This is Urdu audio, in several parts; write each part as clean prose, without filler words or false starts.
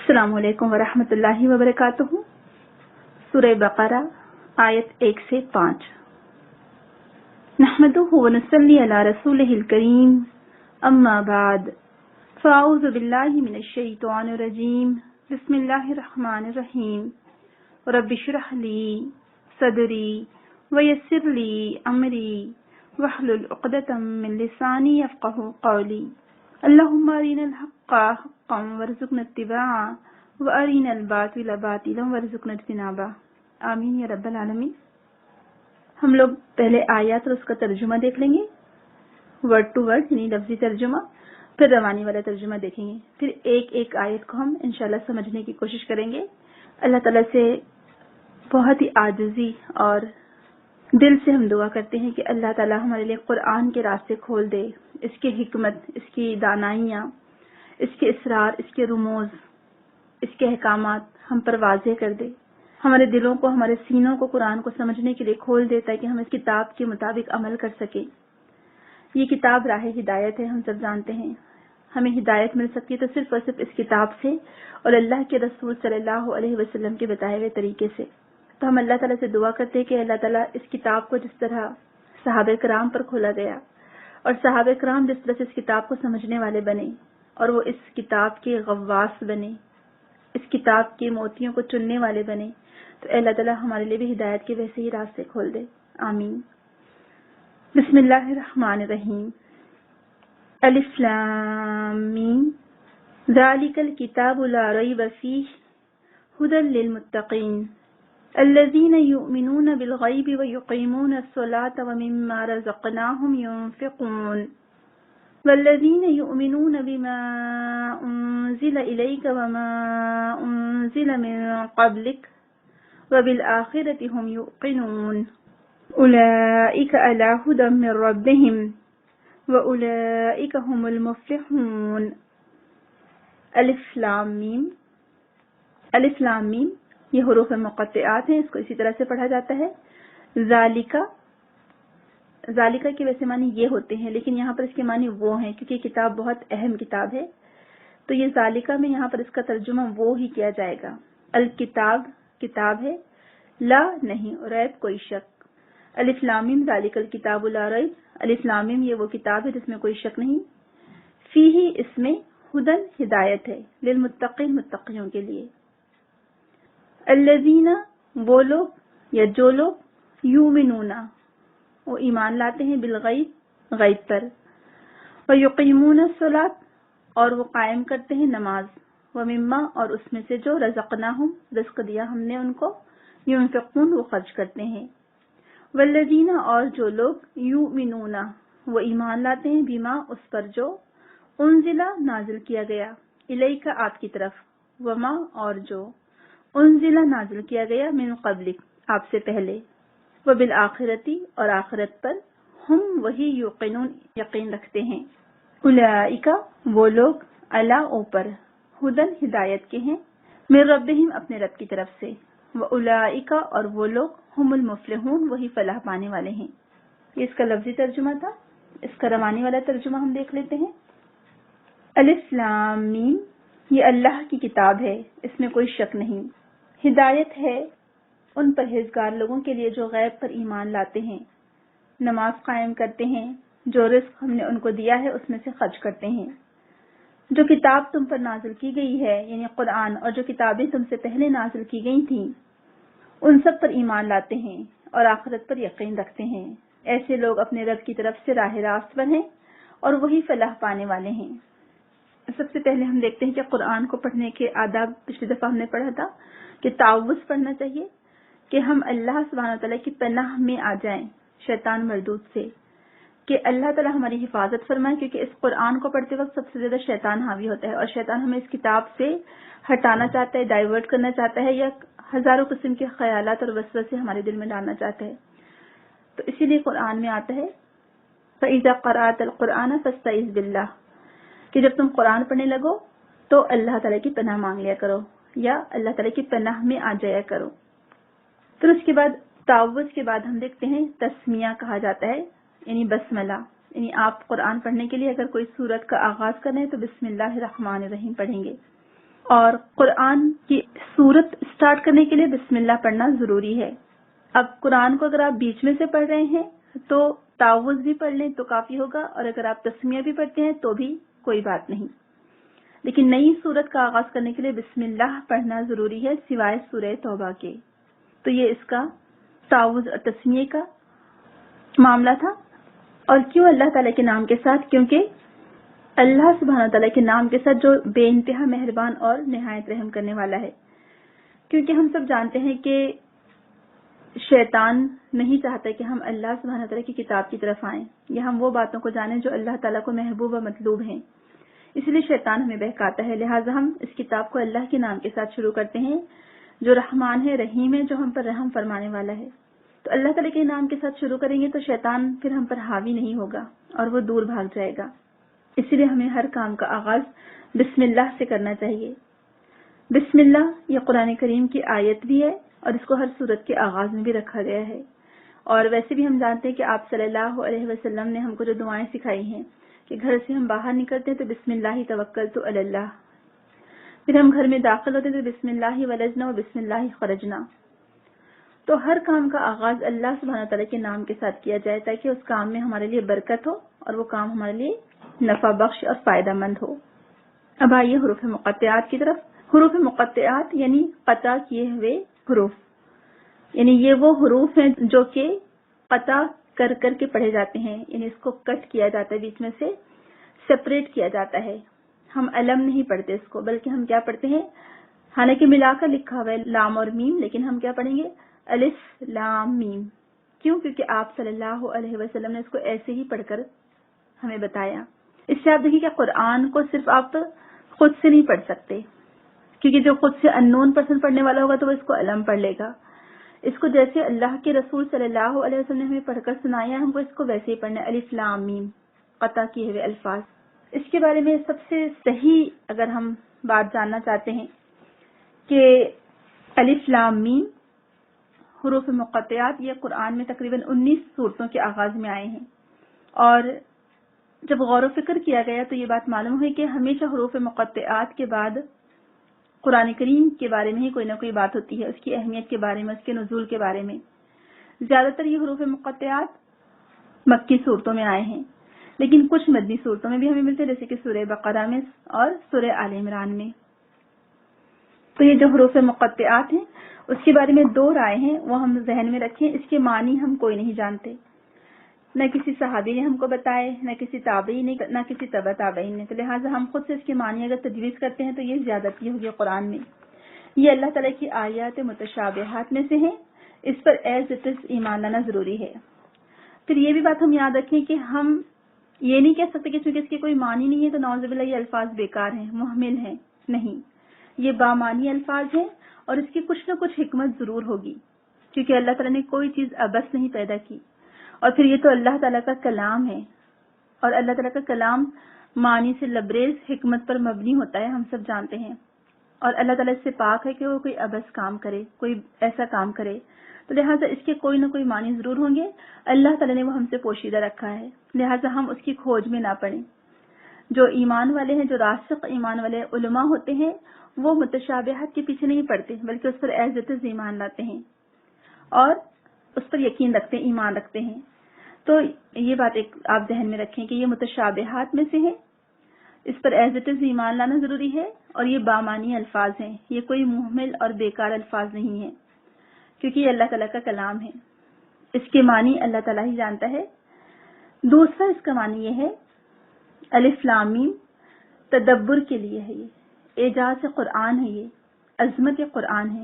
السلام علیکم ورحمۃ اللہ وبرکاتہ۔ سورہ بقرہ آیت 1 سے 5۔ نحمدہ ونصلی علی رسولہ الکریم، اما بعد، فاعوذ باللہ من الشیطان الرجیم، بسم اللہ الرحمن الرحیم۔ رب اشرح لی صدری ویسر لی امری واحلل عقدۃ من لسانی یفقہوا قولی۔ اللہم ارنا الحق حقا وارزقنا اتباعہ وارنا الباطل باطلا وارزقنا اجتنابہ، آمین یا رب العالمین۔ ہم لوگ پہلے آیات اور اس کا ترجمہ دیکھ لیں گے، ورڈ ٹو ورڈ یعنی لفظی ترجمہ، پھر روانی والا ترجمہ دیکھیں گے، پھر ایک ایک آیت کو ہم انشاءاللہ سمجھنے کی کوشش کریں گے۔ اللہ تعالیٰ سے بہت ہی عاجزی اور دل سے ہم دعا کرتے ہیں کہ اللہ تعالیٰ ہمارے لیے قرآن کے راستے کھول دے، اس کی حکمت، اس کی دانائیاں، اس کے اسرار، اس کے رموز، اس کے احکامات ہم پر واضح کر دے، ہمارے دلوں کو، ہمارے سینوں کو قرآن کو سمجھنے کے لیے کھول دے تاکہ ہم اس کتاب کے مطابق عمل کر سکیں۔ یہ کتاب راہ ہدایت ہے، ہم سب جانتے ہیں۔ ہمیں ہدایت مل سکتی ہے تو صرف اور صرف اس کتاب سے اور اللہ کے رسول صلی اللہ علیہ وسلم کے بتائے ہوئے طریقے سے۔ تو ہم اللہ تعالیٰ سے دعا کرتے ہیں کہ اللہ تعالیٰ اس کتاب کو جس طرح صحابہ کرام پر کھولا گیا اور صحابہ کرام جس طرح سے اس کتاب کو سمجھنے والے بنے اور وہ اس کتاب کے غواص بنے، اس کتاب کے موتیوں کو چننے والے بنے، تو اللہ تعالیٰ ہمارے لیے بھی ہدایت کے ویسے ہی راستے کھول دے، آمین۔ بسم اللہ الرحمن الرحیم۔ الف لام میم ذالک الکتاب لا ریب فیہ ھدی للمتقین الذین یؤمنون بالغیب ویقیمون الصلاة ومما رزقناہم ينفقون والذین یؤمنون بما انزل الیک وما انزل من قبلک وبالآخرۃ هم یوقنون اولئک علی ھدی من ربہم وَأُولَئِكَ هُمُ الْمُفْلِحُونَ۔ الف لام میم۔ الف لام میم یہ حروف مقطعات ہیں، اس کو اسی طرح سے پڑھا جاتا ہے۔ ذالکا، ذالکا کے ویسے معنی یہ ہوتے ہیں، لیکن یہاں پر اس کے معنی وہ ہیں کیونکہ یہ کتاب بہت اہم کتاب ہے، تو یہ ذالکا میں یہاں پر اس کا ترجمہ وہ ہی کیا جائے گا۔ الکتاب کتاب ہے، لا نہیں، ریب کوئی شک۔ الف لام میم ذالک الکتاب لا ریب، الف لام میم یہ وہ کتاب ہے جس میں کوئی شک نہیں، فیہ اس میں ھدی ہدایت ہے، للمتقین متقیوں کے لیے۔ الذین وہ لوگ یا جو لوگ یؤمنون وہ ایمان لاتے ہیں، بالغیب غیب پر، ویقیمون الصلاۃ اور وہ قائم کرتے ہیں نماز، ومما اور اس میں سے جو رزقناہم رزق دیا ہم نے ان کو، ينفقون وہ خرچ کرتے ہیں، والذین اور جو لوگ یؤمنون وہ ایمان لاتے ہیں، بما اس پر جو انزل نازل کیا گیا، الیک آپ کی طرف، وما اور جو انزل نازل کیا گیا، من قبلک آپ سے پہلے، وبالآخرۃ اور آخرت پر، ہم وہی یوقنون یقین رکھتے ہیں، اولئک وہ لوگ علی اوپر، ھدی ہدایت کے ہیں، من ربہم اپنے رب کی طرف سے، وَأُولَئِكَ اور وہ لوگ ہم المفلحون وہی فلاح پانے والے ہیں۔ یہ اس کا لفظی ترجمہ تھا، اس کا روانی والا ترجمہ ہم دیکھ لیتے ہیں۔ الف لام میم یہ اللہ کی کتاب ہے، اس میں کوئی شک نہیں، ہدایت ہے ان پرہیزگار لوگوں کے لیے جو غیب پر ایمان لاتے ہیں، نماز قائم کرتے ہیں، جو رزق ہم نے ان کو دیا ہے اس میں سے خرچ کرتے ہیں، جو کتاب تم پر نازل کی گئی ہے یعنی قرآن اور جو کتابیں تم سے پہلے نازل کی گئی تھیں ان سب پر ایمان لاتے ہیں اور آخرت پر یقین رکھتے ہیں، ایسے لوگ اپنے رب کی طرف سے راہ راست پر ہیں اور وہی فلاح پانے والے ہیں۔ سب سے پہلے ہم دیکھتے ہیں کہ قرآن کو پڑھنے کے آداب پچھلی دفعہ ہم نے پڑھا تھا کہ تعوذ پڑھنا چاہیے، کہ ہم اللہ سبحانہ وتعالیٰ کی پناہ میں آ جائیں شیطان مردود سے، کہ اللہ تعالیٰ ہماری حفاظت فرمائے، کیونکہ اس قرآن کو پڑھتے وقت سب سے زیادہ شیطان حاوی ہوتا ہے اور شیطان ہمیں اس کتاب سے ہٹانا چاہتا ہے، ڈائیورٹ کرنا چاہتا ہے، یا ہزاروں قسم کے خیالات اور وسوسے ہمارے دل میں ڈالنا چاہتا ہے۔ تو اسی لیے قرآن میں آتا ہے فَإِذَا قَرَأْتَ الْقُرْآنَ فَاسْتَعِذْ بِاللَّهِ کہ جب تم قرآن پڑھنے لگو تو اللہ تعالیٰ کی پناہ مانگ لیا کرو یا اللہ تعالیٰ کی پناہ میں آ جایا کرو۔ پھر اس کے بعد تعوذ کے بعد ہم دیکھتے ہیں تسمیہ کہا جاتا ہے، یعنی بسملہ، یعنی آپ قرآن پڑھنے کے لیے اگر کوئی سورت کا آغاز کریں تو بسم اللہ الرحمن الرحیم پڑھیں گے، اور قرآن کی سورت سٹارٹ کرنے کے لیے بسم اللہ پڑھنا ضروری ہے. اب قرآن کو اگر آپ بیچ میں سے پڑھ رہے ہیں تو تعوذ بھی پڑھ لیں تو کافی ہوگا، اور اگر آپ تسمیہ بھی پڑھتے ہیں تو بھی کوئی بات نہیں. لیکن نئی سورت کا آغاز کرنے کے لیے بسم اللہ پڑھنا ضروری ہے سوائے سورہ توبہ کے. تو یہ اس کا تعوذ اور تسمیہ کا معاملہ تھا. اور کیوں اللہ تعالیٰ کے نام کے ساتھ؟ کیونکہ اللہ سبحانہ تعالیٰ کے نام کے ساتھ جو بے انتہا مہربان اور نہایت رحم کرنے والا ہے. کیونکہ ہم سب جانتے ہیں کہ شیطان نہیں چاہتا کہ ہم اللہ سبحانہ تعالیٰ کی کتاب کی طرف آئیں یا ہم وہ باتوں کو جانیں جو اللہ تعالیٰ کو محبوب و مطلوب ہیں. اس لیے شیطان ہمیں بہکاتا ہے. لہٰذا ہم اس کتاب کو اللہ کے نام کے ساتھ شروع کرتے ہیں جو رحمان ہے، رحیم ہے، جو ہم پر رحم فرمانے والا ہے. تو اللہ تعالیٰ کے نام کے ساتھ شروع کریں گے تو شیطان پھر ہم پر حاوی نہیں ہوگا اور وہ دور بھاگ جائے گا. اسی لیے ہمیں ہر کام کا آغاز بسم اللہ سے کرنا چاہیے. بسم اللہ یہ قرآن کریم کی آیت بھی ہے اور اس کو ہر صورت کے آغاز میں بھی رکھا گیا ہے. اور ویسے بھی ہم جانتے ہیں کہ آپ صلی اللہ علیہ وسلم نے ہم کو جو دعائیں سکھائی ہیں کہ گھر سے ہم باہر نکلتے ہیں تو بسم اللہ توکلت علی اللہ، پھر ہم گھر میں داخل ہوتے ہیں تو بسم اللہ ولجنا و بسم اللہ خرجنا. تو ہر کام کا آغاز اللہ سبحانہ تعالیٰ کے نام کے ساتھ کیا جائے تاکہ اس کام میں ہمارے لیے برکت ہو اور وہ کام ہمارے لیے نفع بخش اور فائدہ مند ہو. اب آئیے حروف مقطعات کی طرف. حروف مقطعات یعنی قطع کیے ہوئے حروف، یعنی یہ وہ حروف ہیں جو کہ قطع کر کر کے پڑھے جاتے ہیں، یعنی اس کو کٹ کیا جاتا ہے، بیچ میں سے سپریٹ کیا جاتا ہے. ہم علم نہیں پڑھتے اس کو، بلکہ ہم کیا پڑھتے ہیں، حالانکہ ملا کر لکھا ہوا ہے لام اور میم، لیکن ہم کیا پڑھیں گے، الف لام میم. کیوں؟ کیونکہ آپ صلی اللہ علیہ وسلم نے اس کو ایسے ہی پڑھ کر ہمیں بتایا. اس سے آپ دیکھیں کہ قرآن کو صرف آپ خود سے نہیں پڑھ سکتے، کیونکہ جو خود سے اننون پرسن پڑھنے والا ہوگا تو وہ اس کو علم پڑھ لے گا. اس کو جیسے اللہ کے رسول صلی اللہ علیہ وسلم نے ہمیں پڑھ کر سنایا، ہم کو اس کو ویسے ہی پڑھنا ہے، الف لام میم، قطع کیے ہوئے الفاظ. اس کے بارے میں سب سے صحیح اگر ہم بات جاننا چاہتے ہیں کہ الف لام میم حروف مقطعات یہ قرآن میں تقریباً 19 صورتوں کے آغاز میں آئے ہیں. اور جب غور و فکر کیا گیا تو یہ بات معلوم ہوئی کہ ہمیشہ حروف مقطعات کے بعد قرآن کریم کے بارے میں ہی کوئی نہ کوئی بات ہوتی ہے، اس کی اہمیت کے بارے میں، اس کے نزول کے بارے میں. زیادہ تر یہ حروف مقطعات مکی صورتوں میں آئے ہیں، لیکن کچھ مدنی صورتوں میں بھی ہمیں ملتے ہیں، جیسے کہ سورہ بقرہ میں اور سورہ آل عمران میں. تو یہ جو حروف مقطعات ہیں اس کے بارے میں 2 رائے ہیں، وہ ہم ذہن میں رکھیں. اس کے معنی ہم کوئی نہیں جانتے، نہ کسی صحابی نے ہم کو بتائے، نہ کسی تابعی نے، نہ کسی تبع تابعین نے. تو لہٰذا ہم خود سے اس کے معنی اگر تجویز کرتے ہیں تو یہ زیادتی ہوگی قرآن میں. یہ اللہ تعالیٰ کی آیات متشابہات میں سے ہیں، اس پر ایز اٹ از ایمان لانا ضروری ہے. پھر یہ بھی بات ہم یاد رکھیں کہ ہم یہ نہیں کہہ سکتے کہ چونکہ اس کے کوئی معنی نہیں ہے تو نعوذ باللہ یہ الفاظ بیکار ہیں، محمل ہیں. نہیں، یہ بامانی الفاظ ہیں اور اس کی کچھ نہ کچھ حکمت ضرور ہوگی، کیونکہ اللہ تعالیٰ نے کوئی چیز عبث نہیں پیدا کی. اور پھر یہ تو اللہ تعالیٰ کا کلام ہے، اور اللہ تعالیٰ کا کلام معنی سے لبریز حکمت پر مبنی ہوتا ہے، ہم سب جانتے ہیں. اور اللہ تعالیٰ اس سے پاک ہے کہ وہ کوئی عبث کام کرے، کوئی ایسا کام کرے. تو لہٰذا اس کے کوئی نہ کوئی معنی ضرور ہوں گے. اللہ تعالیٰ نے وہ ہم سے پوشیدہ رکھا ہے، لہٰذا ہم اس کی کھوج میں نہ پڑیں. جو ایمان والے ہیں، جو راسخ ایمان والے علماء ہوتے ہیں، وہ متشابہات کے پیچھے نہیں پڑتے بلکہ اس پر ایز اٹ از ایمان لاتے ہیں اور اس پر یقین رکھتے ہیں، ایمان رکھتے ہیں. تو یہ بات ایک آپ ذہن میں رکھیں کہ یہ متشابہات میں سے ہے، اس پر ایز اٹ از ایمان لانا ضروری ہے. اور یہ بامانی الفاظ ہیں، یہ کوئی محمل اور بیکار الفاظ نہیں ہیں، کیونکہ یہ اللہ تعالیٰ کا کلام ہے. اس کے معنی اللہ تعالیٰ ہی جانتا ہے. دوسرا اس کا معنی یہ ہے، الف لام میم تدبر کے لیے ہے، یہ اعجاز قرآن ہے، یہ عظمت قرآن ہے.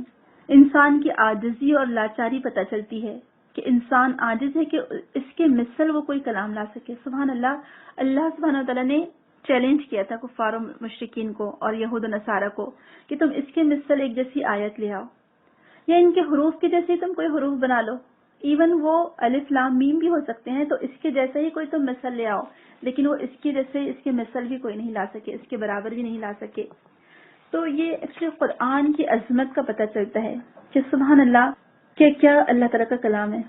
انسان کی عاجزی اور لاچاری پتہ چلتی ہے کہ انسان عاجز ہے کہ اس کے مثل وہ کوئی کلام لا سکے. سبحان اللہ. اللہ سبحانہ تعالیٰ نے چیلنج کیا تھا کفار و مشرکین کو اور یہود و نصارہ کو کہ تم اس کے مثل ایک جیسی آیت لے آؤ، یا ان کے حروف کے جیسے تم کوئی حروف بنا لو. ایون وہ الف لام میم بھی ہو سکتے ہیں، تو اس کے جیسا ہی کوئی تم مثل لے آؤ، لیکن وہ اس کے جیسے اس کے مثل بھی کوئی نہیں لا سکے، اس کے برابر بھی نہیں لا سکے. تو یہ ایکچولی قرآن کی عظمت کا پتہ چلتا ہے کہ سبحان اللہ کہ کیا اللہ تعالیٰ کا کلام ہے.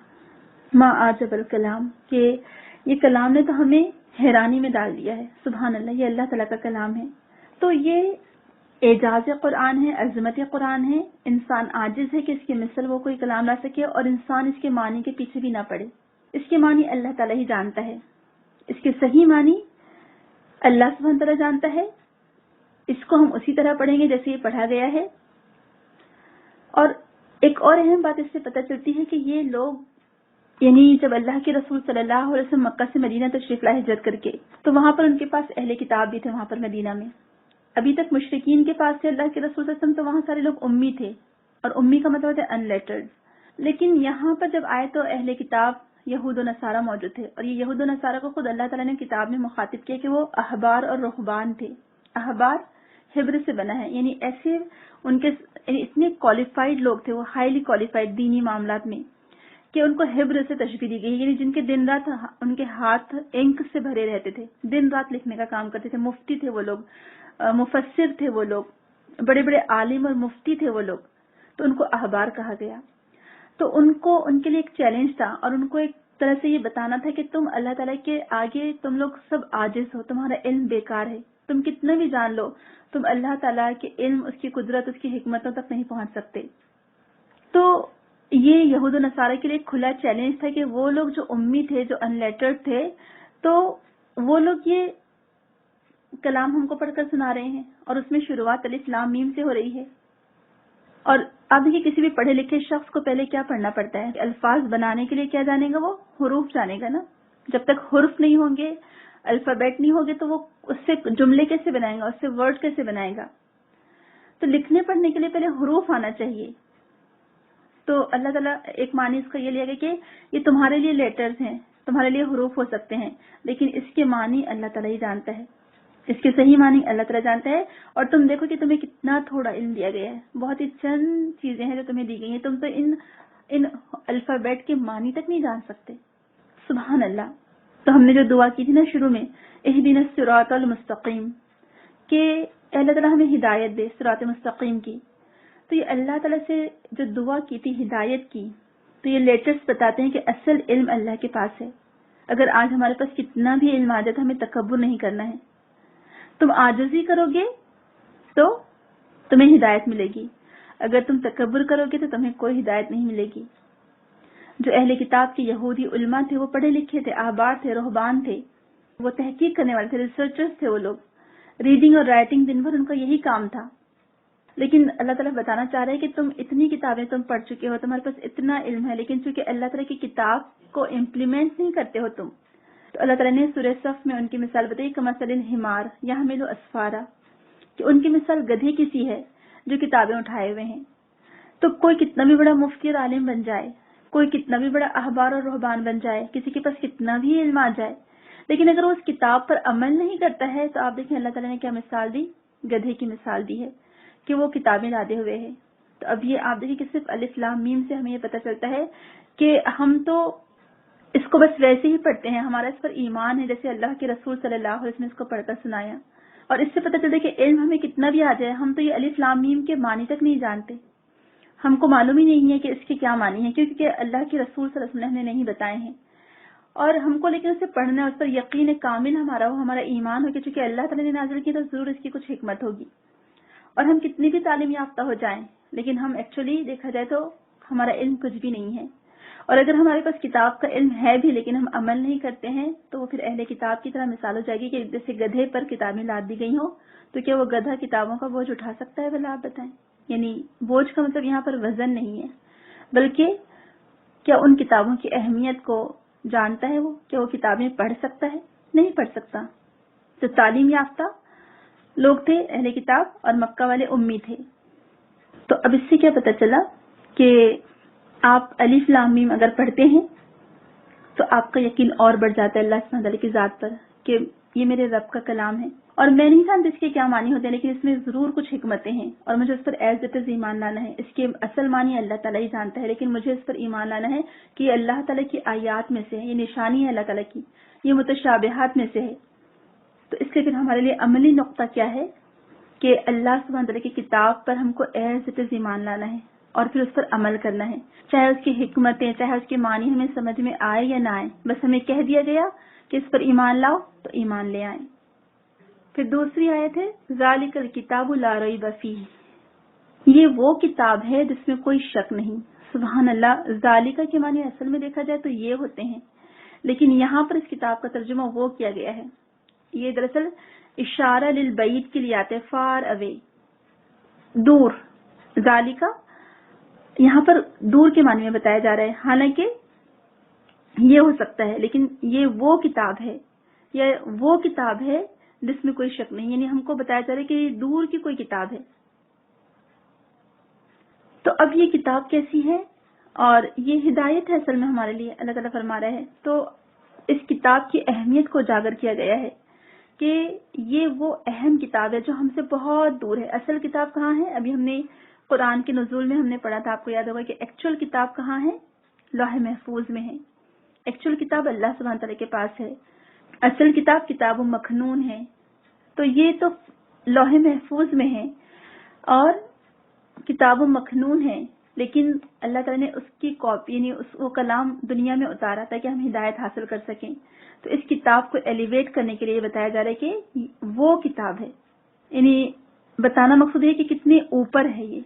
ما عجب الکلام، کہ یہ کلام نے تو ہمیں حیرانی میں ڈال دیا ہے. سبحان اللہ، یہ اللہ تعالیٰ کا کلام ہے. تو یہ اعجاز قرآن ہے، عظمت قرآن ہے. انسان عاجز ہے کہ اس کی مثل وہ کوئی کلام لا سکے، اور انسان اس کے معنی کے پیچھے بھی نہ پڑے. اس کے معنی اللہ تعالیٰ ہی جانتا ہے. اس کے صحیح معنی اللہ سبحانہ تعالیٰ جانتا ہے. اس کو ہم اسی طرح پڑھیں گے جیسے یہ پڑھا گیا ہے. اور ایک اور اہم بات اس سے پتہ چلتی ہے کہ یہ لوگ یعنی جب اللہ کے رسول صلی اللہ علیہ وسلم مکہ سے مدینہ تشریف لائے ہجرت کر کے، تو وہاں پر ان کے پاس اہل کتاب بھی تھے. وہاں پر مدینہ میں ابھی تک مشرکین کے پاس تھے اللہ کے رسول صلی اللہ علیہ وسلم، تو وہاں سارے لوگ امی تھے، اور امی کا مطلب ہے ان لیٹرڈ. لیکن یہاں پر جب آئے تو اہل کتاب یہود و نصارہ موجود تھے، اور یہ یہود و نصارہ کو خود اللہ تعالیٰ نے کتاب میں مخاطب کیا کہ وہ احبار اور رہبان تھے. احبار حبر سے بنا ہے، یعنی ایسے ان کے اتنے کوالیفائڈ لوگ تھے، وہ ہائیلی کوالیفائڈ دینی معاملات میں، کہ ان کو حبر سے تشبیہ دی گئی، یعنی جن کے دن رات ان کے ہاتھ انک سے بھرے رہتے تھے، دن رات لکھنے کا کام کرتے تھے. مفتی تھے وہ لوگ، مفسر تھے وہ لوگ، بڑے بڑے عالم اور مفتی تھے وہ لوگ، تو ان کو احبار کہا گیا. تو ان کے لیے ایک چیلنج تھا، اور ان کو ایک طرح سے یہ بتانا تھا کہ تم اللہ تعالیٰ کے آگے تم لوگ سب عاجز ہو، تمہارا علم بیکار ہے، تم کتنا بھی جان لو تم اللہ تعالیٰ کے علم، اس کی قدرت، اس کی حکمتوں تک نہیں پہنچ سکتے. تو یہ یہود و نصارہ کے لیے ایک کھلا چیلنج تھا کہ وہ لوگ جو امی تھے، جو ان لیٹرڈ تھے، تو وہ لوگ یہ کلام ہم کو پڑھ کر سنا رہے ہیں، اور اس میں شروعات الف لام میم سے ہو رہی ہے. اور اب دیکھیے کسی بھی پڑھے لکھے شخص کو پہلے کیا پڑھنا پڑتا ہے؟ الفاظ بنانے کے لیے کیا جانے گا؟ وہ حروف جانے گا نا. جب تک حرف نہیں ہوں گے، الفابیٹ نہیں ہوگے، تو وہ اس سے جملے کیسے بنائے گا، اس سے ورڈ کیسے بنائے گا؟ تو لکھنے پڑھنے کے لیے پہلے حروف آنا چاہیے. تو اللہ تعالیٰ ایک معنی اس کا یہ لیا گیا کہ یہ تمہارے لیے لیٹرز ہیں، تمہارے لیے حروف ہو سکتے ہیں، لیکن اس کے معنی اللہ تعالیٰ ہی جانتا ہے، اس کے صحیح معنی اللہ تعالیٰ جانتا ہے. اور تم دیکھو کہ تمہیں کتنا تھوڑا علم دیا گیا ہے، بہت ہی چند چیزیں ہیں جو تمہیں دی گئی ہیں، تم تو ان الفابیٹ کے معنی تک نہیں جان سکتے. سبحان اللہ. تو ہم نے جو دعا کی تھی نا شروع میں، اہدنا الصراط المستقیم، کہ اللہ تعالیٰ ہمیں ہدایت دے صراط مستقیم کی، تو یہ اللہ تعالیٰ سے جو دعا کی تھی ہدایت کی، تو یہ لیٹرز بتاتے ہیں کہ اصل علم اللہ کے پاس ہے. اگر آج ہمارے پاس کتنا بھی علم آ جائے تو ہمیں تکبر نہیں کرنا ہے. تم عاجزی کرو گے تو تمہیں ہدایت ملے گی، اگر تم تکبر کرو گے تو تمہیں کوئی ہدایت نہیں ملے گی. جو اہل کتاب کے یہودی علماء تھے وہ پڑھے لکھے تھے، احبار تھے، رہبان تھے، وہ تحقیق کرنے والے تھے، ریسرچرز تھے. وہ لوگ ریڈنگ اور رائٹنگ دن بھر ان کا یہی کام تھا. لیکن اللہ تعالیٰ بتانا چاہ رہے ہیں کہ تم اتنی کتابیں تم پڑھ چکے ہو، تمہارے پاس اتنا علم ہے، لیکن چونکہ اللہ تعالیٰ کی کتاب کو امپلیمنٹ نہیں کرتے ہو تم. تو اللہ تعالیٰ نے سورہ صف میں ان کی مثال بتائی، کمثل الحمار یحمل اسفارا، کہ ان کی مثال گدھے کی سی ہے جو کتابیں اٹھائے ہوئے ہیں. تو کوئی کتنا بھی بڑا مفتی اور عالم بن جائے، کوئی کتنا بھی بڑا احبار اور رہبان بن جائے، کسی کے پاس کتنا بھی علم آ جائے، لیکن اگر وہ اس کتاب پر عمل نہیں کرتا ہے تو آپ دیکھیں اللہ تعالیٰ نے کیا مثال دی؟ گدھے کی مثال دی ہے کہ وہ کتابیں لادے ہوئے ہیں. تو اب یہ آپ دیکھیں کہ صرف الف لام میم سے ہمیں یہ پتہ چلتا ہے کہ ہم تو اس کو بس ویسے ہی پڑھتے ہیں، ہمارا اس پر ایمان ہے جیسے اللہ کے رسول صلی اللہ علیہ وسلم نے اس کو پڑھ کر سنایا. اور اس سے پتہ چلتا ہے کہ علم ہمیں کتنا بھی آ جائے، ہم تو یہ الف لام میم کے معنی تک نہیں جانتے، ہم کو معلوم ہی نہیں ہے کہ اس کے کیا معنی ہے، کیونکہ اللہ کے رسول صلی اللہ علیہ وسلم نے نہیں بتائے ہیں. اور ہم کو لیکن اسے پڑھنا ہے، اس پر یقین کامل ہمارا ہو، ہمارا ایمان ہو کہ چونکہ اللہ تعالیٰ نے نازل کی تو ضرور اس کی کچھ حکمت ہوگی. اور ہم کتنی بھی تعلیم یافتہ ہو جائیں لیکن ہم ایکچولی دیکھا جائے تو ہمارا علم کچھ بھی نہیں ہے. اور اگر ہمارے پاس کتاب کا علم ہے بھی لیکن ہم عمل نہیں کرتے ہیں تو وہ پھر اہل کتاب کی طرح مثال ہو جائے گی کہ جیسے گدھے پر کتابیں لاد دی گئی ہوں. تو کیا وہ گدھا کتابوں کا بوجھ اٹھا سکتا ہے؟ بھلا آپ بتائیں. یعنی بوجھ کا مطلب یہاں پر وزن نہیں ہے، بلکہ کیا ان کتابوں کی اہمیت کو جانتا ہے وہ؟ کیا وہ کتابیں پڑھ سکتا ہے؟ نہیں پڑھ سکتا. تو تعلیم یافتہ لوگ تھے اہل کتاب اور مکہ والے امی تھے. تو اب اس سے کیا پتہ چلا کہ آپ الف لام میم اگر پڑھتے ہیں تو آپ کا یقین اور بڑھ جاتا ہے اللہ سبحانہ وتعالی کی ذات پر کہ یہ میرے رب کا کلام ہے. اور میں نہیں جانتی اس کے کیا معنی ہوتے ہیں، لیکن اس میں ضرور کچھ حکمتیں ہیں اور مجھے اس پر ایز اٹ از ایمان لانا ہے. اس کے اصل معنی اللہ تعالیٰ ہی جانتا ہے، لیکن مجھے اس پر ایمان لانا ہے کہ یہ اللہ تعالیٰ کی آیات میں سے ہے، یہ نشانی ہے اللہ تعالیٰ کی، یہ متشابہات میں سے ہے. تو اس کے پھر ہمارے لیے عملی نقطہ کیا ہے کہ اللہ سبحانہ وتعالی کی کتاب پر ہم کو ایز اٹ از ایمان لانا ہے اور پھر اس پر عمل کرنا ہے، چاہے اس کی حکمتیں، چاہے اس کے معنی ہمیں سمجھ میں آئے یا نہ آئے. بس ہمیں کہہ دیا گیا کہ اس پر ایمان لاؤ تو ایمان لے آئیں. پھر دوسری آیت ہے ذالک الکتاب لا ریب فیہ، یہ وہ کتاب ہے جس میں کوئی شک نہیں. سبحان اللہ. ذالکہ کے معنی اصل میں دیکھا جائے تو یہ ہوتے ہیں، لیکن یہاں پر اس کتاب کا ترجمہ وہ کیا گیا ہے. یہ دراصل اشارہ للبعید کے لیے آتے ہیں، فار اوے، دور. ذالکہ یہاں پر دور کے معنی میں بتایا جا رہا ہے، حالانکہ یہ ہو سکتا ہے، لیکن یہ وہ کتاب ہے، یہ وہ کتاب ہے جس میں کوئی شک نہیں. یعنی ہم کو بتایا جا رہا ہے کہ یہ دور کی کوئی کتاب ہے. تو اب یہ کتاب کیسی ہے اور یہ ہدایت ہے اصل میں ہمارے لیے، اللہ تعالیٰ فرما رہا ہے. تو اس کتاب کی اہمیت کو اجاگر کیا گیا ہے کہ یہ وہ اہم کتاب ہے جو ہم سے بہت دور ہے. اصل کتاب کہاں ہے؟ ابھی ہم نے قرآن کے نزول میں ہم نے پڑھا تھا، آپ کو یاد ہوگا کہ ایکچوئل کتاب کہاں ہے؟ لوح محفوظ میں ہے. ایکچوئل کتاب اللہ سبحانہ تعالیٰ کے پاس ہے. اصل کتاب کتاب مکنون ہے. تو یہ تو لوح محفوظ میں ہے اور کتاب مکنون ہے، لیکن اللہ تعالیٰ نے اس کی کاپی یعنی وہ کلام دنیا میں اتارا تاکہ ہم ہدایت حاصل کر سکیں. تو اس کتاب کو ایلیویٹ کرنے کے لیے بتایا جا رہا ہے کہ وہ کتاب ہے. یعنی بتانا مقصود ہے کہ کتنے اوپر ہے یہ.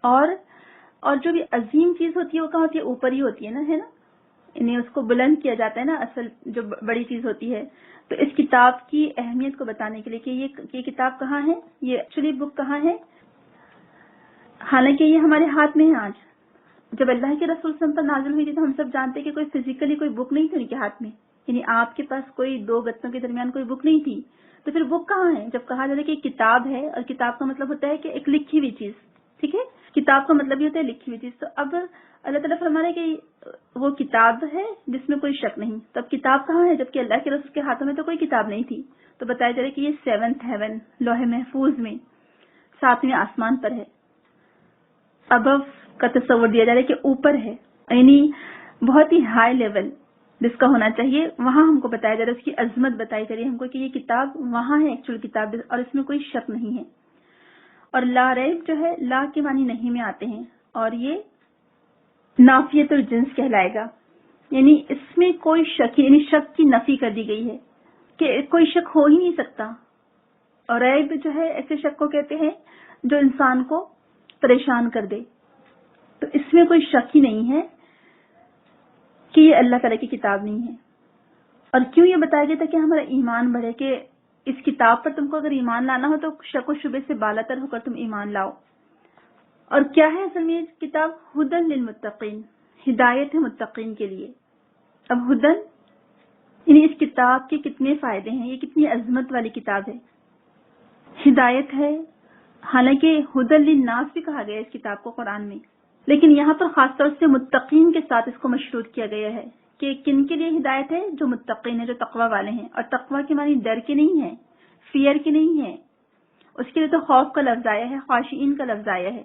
اور جو بھی عظیم چیز ہوتی ہے وہ کہاں ہوتی ہے؟ اوپر ہی ہوتی ہے نا، ہے نا. یعنی اس کو بلند کیا جاتا ہے نا، اصل جو بڑی چیز ہوتی ہے. تو اس کتاب کی اہمیت کو بتانے کے لیے کہ یہ کتاب کہاں ہے، یہ ایکچولی بک کہاں ہے. حالانکہ یہ ہمارے ہاتھ میں ہے. آج جب اللہ کے رسول صلی اللہ علیہ وسلم پر نازل ہوئی تھی تو ہم سب جانتے کہ کوئی فزیکلی کوئی بک نہیں تھی ان کے ہاتھ میں. یعنی آپ کے پاس کوئی دو گتوں کے درمیان کوئی بک نہیں تھی. تو پھر بک کہاں ہے؟ جب کہا جاتا ہے کہ کتاب ہے، اور کتاب کا مطلب ہوتا ہے کہ ایک لکھی ہوئی چیز. ٹھیک ہے، کتاب کا مطلب یہ ہوتا ہے لکھی ہوئی چیز. تو اب اللہ تعالیٰ فرما رہے کہ وہ کتاب ہے جس میں کوئی شک نہیں. تو اب کتاب کہاں ہے؟ جبکہ اللہ کے رسول کے ہاتھوں میں تو کوئی کتاب نہیں تھی. تو بتایا جا رہا ہے کہ یہ 7th ہیون، لوح محفوظ میں 7ویں آسمان پر ہے. ابو کا تصور دیا جا رہا ہے کہ اوپر ہے، یعنی بہت ہی ہائی لیول جس کا ہونا چاہیے وہاں ہم کو بتایا جا رہا ہے. اس کی عظمت بتائی جا رہی ہے ہم کو کہ یہ کتاب وہاں ہے، ایکچوئل کتاب، اور اس میں کوئی شک نہیں ہے. اور لا ریب جو ہے لا کے معنی نہیں میں آتے ہیں، اور یہ نافیت الجنس کہلائے گا. یعنی اس میں کوئی شک، یعنی شک کی نفی کر دی گئی ہے کہ کوئی شک ہو ہی نہیں سکتا. اور ریب جو ہے ایسے شک کو کہتے ہیں جو انسان کو پریشان کر دے. تو اس میں کوئی شک ہی نہیں ہے کہ یہ اللہ تعالیٰ کی کتاب نہیں ہے. اور کیوں یہ بتایا گیا تھا کہ ہمارا ایمان بڑھے، کہ اس کتاب پر تم کو اگر ایمان لانا ہو تو شک و شبے سے بالاتر ہو کر تم ایمان لاؤ. اور کیا ہے اصل میں کتاب؟ ہدن للمتقین، ہدایت ہے متقین کے لیے. اب ہدن یعنی اس کتاب کے کتنے فائدے ہیں، یہ کتنی عظمت والی کتاب ہے. ہدایت ہے، حالانکہ ہدن للناس بھی کہا گیا ہے اس کتاب کو قرآن میں، لیکن یہاں پر خاص طور سے متقین کے ساتھ اس کو مشروط کیا گیا ہے کہ کن کے لیے ہدایت ہے؟ جو متقین ہیں، جو تقوی والے ہیں. اور تقوی کے معنی ڈر کے نہیں ہے، فیئر کے نہیں ہے. اس کے لیے تو خوف کا لفظ آیا ہے، خاشعین کا لفظ آیا ہے.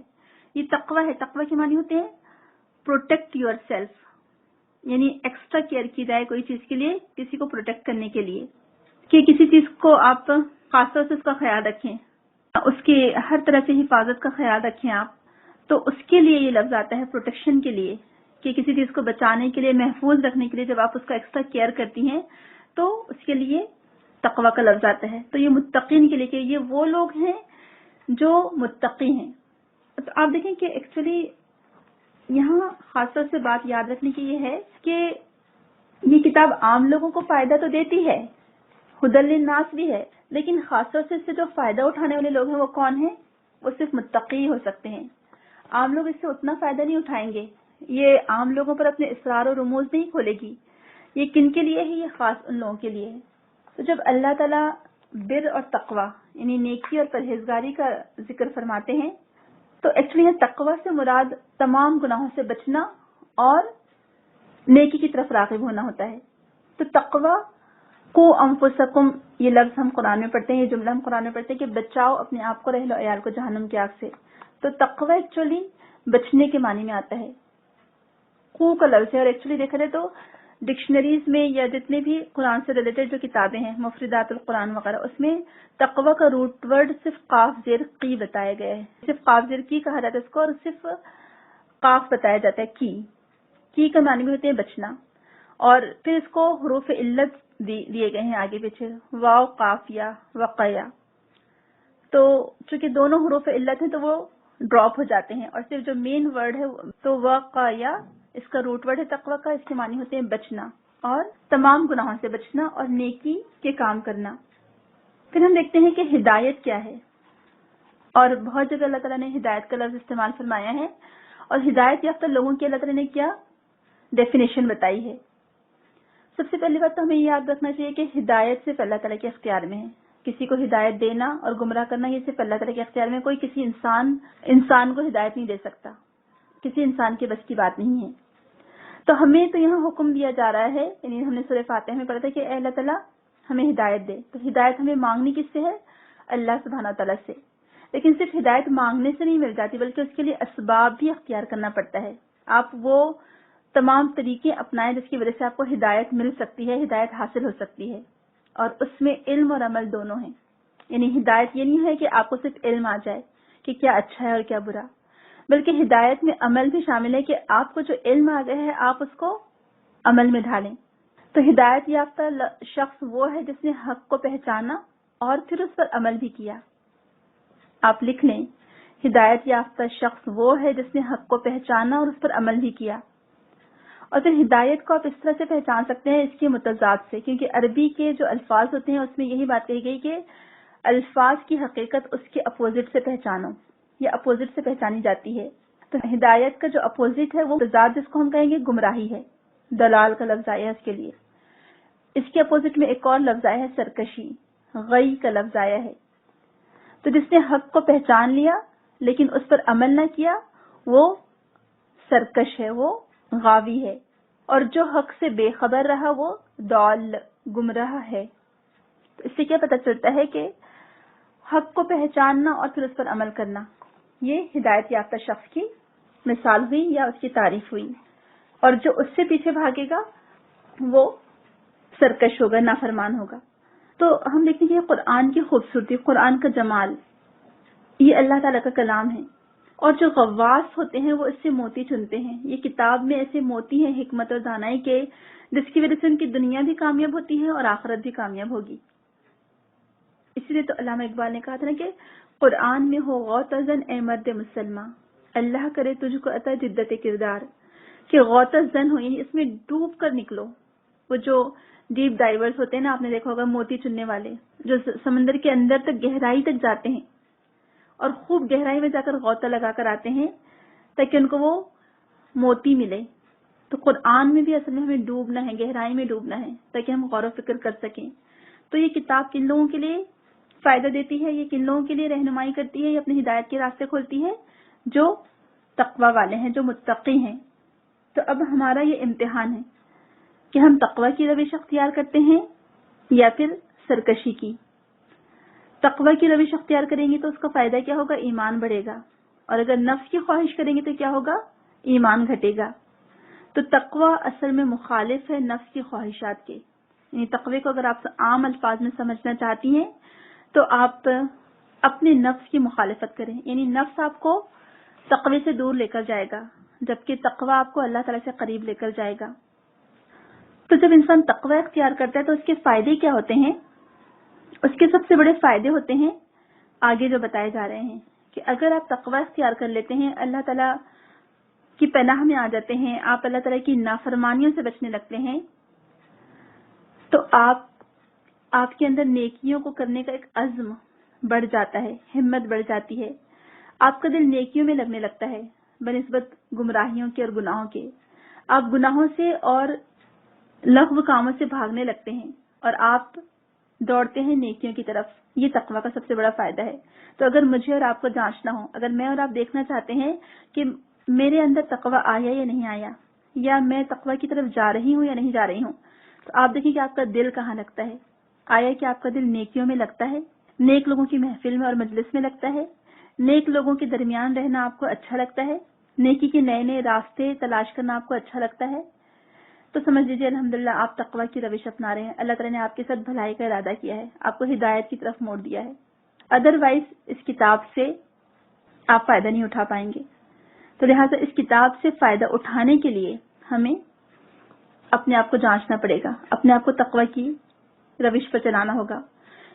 یہ تقوی ہے. تقوی کے معنی ہوتے ہیں پروٹیکٹ یور سیلف، یعنی ایکسٹرا کیئر کی جائے کوئی چیز کے لیے، کسی کو پروٹیکٹ کرنے کے لیے، کہ کسی چیز کو آپ خاص طور سے اس کا خیال رکھیں، اس کی ہر طرح سے حفاظت کا خیال رکھیں آپ. تو اس کے لیے یہ لفظ آتا ہے پروٹیکشن کے لیے، کہ کسی چیز کو بچانے کے لیے، محفوظ رکھنے کے لیے جب آپ اس کا ایکسٹرا کیئر کرتی ہیں تو اس کے لیے تقوی کا لفظ آتا ہے. تو یہ متقین کے لیے، کہ یہ وہ لوگ ہیں جو متقی ہیں. تو آپ دیکھیں کہ ایکچولی یہاں خاص طور سے بات یاد رکھنے کی یہ ہے کہ یہ کتاب عام لوگوں کو فائدہ تو دیتی ہے، ہدی للناس بھی ہے، لیکن خاص طور سے اس سے جو فائدہ اٹھانے والے لوگ ہیں وہ کون ہیں؟ وہ صرف متقی ہو سکتے ہیں. عام لوگ اس سے اتنا فائدہ نہیں اٹھائیں گے. یہ عام لوگوں پر اپنے اسرار و رموز نہیں کھولے گی. یہ کن کے لیے ہے؟ یہ خاص ان لوگوں کے لیے ہے. تو جب اللہ تعالیٰ بر اور تقوی یعنی نیکی اور پرہیزگاری کا ذکر فرماتے ہیں تو ایکچولی تقوی سے مراد تمام گناہوں سے بچنا اور نیکی کی طرف راغب ہونا ہوتا ہے. تو تقوی کو انفسکم، یہ لفظ ہم قرآن میں پڑھتے ہیں، یہ جملہ ہم قرآن میں پڑھتے ہیں کہ بچاؤ اپنے آپ کو، رہلو عیال کو جہنم کی آگ سے. تو تقوی ایکچولی بچنے کے معنی میں آتا ہے، کو کا لفظ ہے. اور ایکچولی دیکھا جائے تو ڈکشنریز میں یا جتنے بھی قرآن سے ریلیٹڈ جو کتابیں ہیں، مفردات القرآن وغیرہ، اس میں تقوی کا روٹ ورڈ صرف قاف زیر قی بتایا گیا ہے. صرف قاف زیر کی کہا جاتا ہے اس کو، اور صرف قاف بتایا جاتا ہے کی کا معنی بھی ہوتے ہیں بچنا. اور پھر اس کو حروف علت دیے گئے ہیں آگے پیچھے، واو قافیہ وقیا، تو چونکہ دونوں حروف علت ہیں تو وہ ڈراپ ہو جاتے ہیں، اور صرف جو مین ورڈ ہے تو وقیا اس کا روٹ ورڈ ہے تقوی کا، اس کے معنی ہوتے ہیں بچنا اور تمام گناہوں سے بچنا اور نیکی کے کام کرنا۔ پھر ہم دیکھتے ہیں کہ ہدایت کیا ہے، اور بہت جگہ اللہ تعالیٰ نے ہدایت کا لفظ استعمال فرمایا ہے، اور ہدایت یافتہ لوگوں کی اللہ تعالیٰ نے کیا ڈیفینیشن بتائی ہے۔ سب سے پہلی بات تو ہمیں یاد رکھنا چاہیے کہ ہدایت صرف اللہ تعالیٰ کے اختیار میں ہے، کسی کو ہدایت دینا اور گمراہ کرنا یہ صرف اللہ تعالیٰ کے اختیار میں، کوئی کسی انسان کو ہدایت نہیں دے سکتا، کسی انسان کے بس کی بات نہیں ہے۔ تو ہمیں تو یہاں حکم دیا جا رہا ہے، یعنی ہم نے سورہ فاتحہ میں پڑھا تھا کہ اے اللہ تعالیٰ ہمیں ہدایت دے، تو ہدایت ہمیں مانگنی کس سے ہے؟ اللہ سبحانہ تعالیٰ سے۔ لیکن صرف ہدایت مانگنے سے نہیں مل جاتی، بلکہ اس کے لیے اسباب بھی اختیار کرنا پڑتا ہے۔ آپ وہ تمام طریقے اپنائیں جس کی وجہ سے آپ کو ہدایت مل سکتی ہے، ہدایت حاصل ہو سکتی ہے، اور اس میں علم اور عمل دونوں ہیں۔ یعنی ہدایت یہ نہیں ہے کہ آپ کو صرف علم آ جائے کہ کیا اچھا ہے اور کیا برا، بلکہ ہدایت میں عمل بھی شامل ہے کہ آپ کو جو علم آ گیا ہے آپ اس کو عمل میں ڈھالیں۔ تو ہدایت یافتہ شخص وہ ہے جس نے حق کو پہچانا اور پھر اس پر عمل بھی کیا۔ آپ لکھ لیں، ہدایت یافتہ شخص وہ ہے جس نے حق کو پہچانا اور اس پر عمل بھی کیا۔ اور پھر ہدایت کو آپ اس طرح سے پہچان سکتے ہیں اس کے متضاد سے، کیونکہ عربی کے جو الفاظ ہوتے ہیں اس میں یہی بات کہی گئی کہ الفاظ کی حقیقت اس کے اپوزٹ سے پہچانو، یا اپوزٹ سے پہچانی جاتی ہے۔ تو ہدایت کا جو اپوزٹ ہے وہ متضاد، جس کو ہم کہیں گے گمراہی ہے، دلال کا لفظ آیا ہے اس کے لیے۔ اس کے اپوزٹ میں ایک اور لفظ آیا ہے سرکشی، غی کا لفظ آیا ہے۔ تو جس نے حق کو پہچان لیا لیکن اس پر عمل نہ کیا وہ سرکش ہے، وہ غاوی ہے، اور جو حق سے بے خبر رہا وہ ضال گمراہ ہے۔ تو اس سے کیا پتہ چلتا ہے کہ حق کو پہچاننا اور پھر اس پر عمل کرنا، یہ ہدایت یافتہ شخص کی مثال ہوئی یا اس کی تعریف ہوئی، اور جو اس سے پیچھے بھاگے گا وہ سرکش ہوگا، نافرمان ہوگا۔ تو ہم دیکھتے ہیں کہ قرآن کی خوبصورتی، قرآن کا جمال، یہ اللہ تعالیٰ کا کلام ہے، اور جو غواص ہوتے ہیں وہ اس سے موتی چنتے ہیں۔ یہ کتاب میں ایسے موتی ہیں حکمت اور دانائی کے، جس کی وجہ سے ان کی دنیا بھی کامیاب ہوتی ہے اور آخرت بھی کامیاب ہوگی۔ اسی لیے تو علامہ اقبال نے کہا تھا نا کہ قرآن میں ہو غوطہ-زن اے مرد مسلمہ، اللہ کرے تجھ کو عطا جدت کردار، کہ غوطہ زن ہو، یعنی اس میں ڈوب کر نکلو۔ وہ جو ڈیپ ڈائیورز ہوتے ہیں نا، آپ نے دیکھا ہوگا موتی چننے والے، جو سمندر کے اندر تک گہرائی تک جاتے ہیں اور خوب گہرائی میں جا کر غوطہ لگا کر آتے ہیں تاکہ ان کو وہ موتی ملے۔ تو قرآن میں بھی اصل میں ہمیں ڈوبنا ہے، گہرائی میں ڈوبنا ہے تاکہ ہم غور و فکر کر سکیں۔ تو یہ کتاب کن لوگوں کے لیے فائدہ دیتی ہے، یہ کن لوگوں کے لیے رہنمائی کرتی ہے، یہ اپنی ہدایت کے راستے کھولتی ہے، جو تقوی والے ہیں، جو متقی ہیں۔ تو اب ہمارا یہ امتحان ہے کہ ہم تقوی کی روش اختیار کرتے ہیں یا پھر سرکشی کی۔ تقوی کی روش اختیار کریں گے تو اس کا فائدہ کیا ہوگا؟ ایمان بڑھے گا، اور اگر نفس کی خواہش کریں گے تو کیا ہوگا؟ ایمان گھٹے گا۔ تو تقوی اصل میں مخالف ہے نفس کی خواہشات کے، یعنی تقوی کو اگر آپ عام الفاظ میں سمجھنا چاہتی ہیں تو آپ اپنے نفس کی مخالفت کریں، یعنی نفس آپ کو تقوی سے دور لے کر جائے گا جبکہ تقوی آپ کو اللہ تعالیٰ سے قریب لے کر جائے گا۔ تو جب انسان تقوی اختیار کرتا ہے تو اس کے فائدے کیا ہوتے ہیں؟ اس کے سب سے بڑے فائدے ہوتے ہیں آگے جو بتائے جا رہے ہیں، کہ اگر آپ تقوی اختیار کر لیتے ہیں، اللہ تعالیٰ کی پناہ میں آ جاتے ہیں، آپ اللہ تعالیٰ کی نافرمانیوں سے بچنے لگتے ہیں، تو آپ کے اندر نیکیوں کو کرنے کا ایک عزم بڑھ جاتا ہے، ہمت بڑھ جاتی ہے، آپ کا دل نیکیوں میں لگنے لگتا ہے بنسبت گمراہیوں کے اور گناہوں کے۔ آپ گناہوں سے اور لغو کاموں سے بھاگنے لگتے ہیں اور آپ دوڑتے ہیں نیکیوں کی طرف۔ یہ تقوی کا سب سے بڑا فائدہ ہے۔ تو اگر مجھے اور آپ کو جانچنا ہو، اگر میں اور آپ دیکھنا چاہتے ہیں کہ میرے اندر تقوی آیا یا نہیں آیا، یا میں تقوی کی طرف جا رہی ہوں یا نہیں جا رہی ہوں، تو آپ دیکھیں کہ آپ کا دل کہاں لگتا ہے۔ آیا کہ آپ کا دل نیکیوں میں لگتا ہے، نیک لوگوں کی محفل میں اور مجلس میں لگتا ہے، نیک لوگوں کے درمیان رہنا آپ کو اچھا لگتا ہے، نیکی کے نئے نئے راستے تلاش کرنا آپ کو اچھا لگتا ہے، تو سمجھ لیجیے الحمدللہ آپ تقوی کی روش اپنا رہے ہیں، اللہ تعالیٰ نے آپ کے ساتھ بھلائی کا ارادہ کیا ہے، آپ کو ہدایت کی طرف موڑ دیا ہے۔ ادروائز اس کتاب سے آپ فائدہ نہیں اٹھا پائیں گے۔ تو لہٰذا اس کتاب سے فائدہ اٹھانے کے لیے ہمیں اپنے آپ کو جانچنا پڑے گا، اپنے آپ کو تقوی کی روش پر چلانا ہوگا.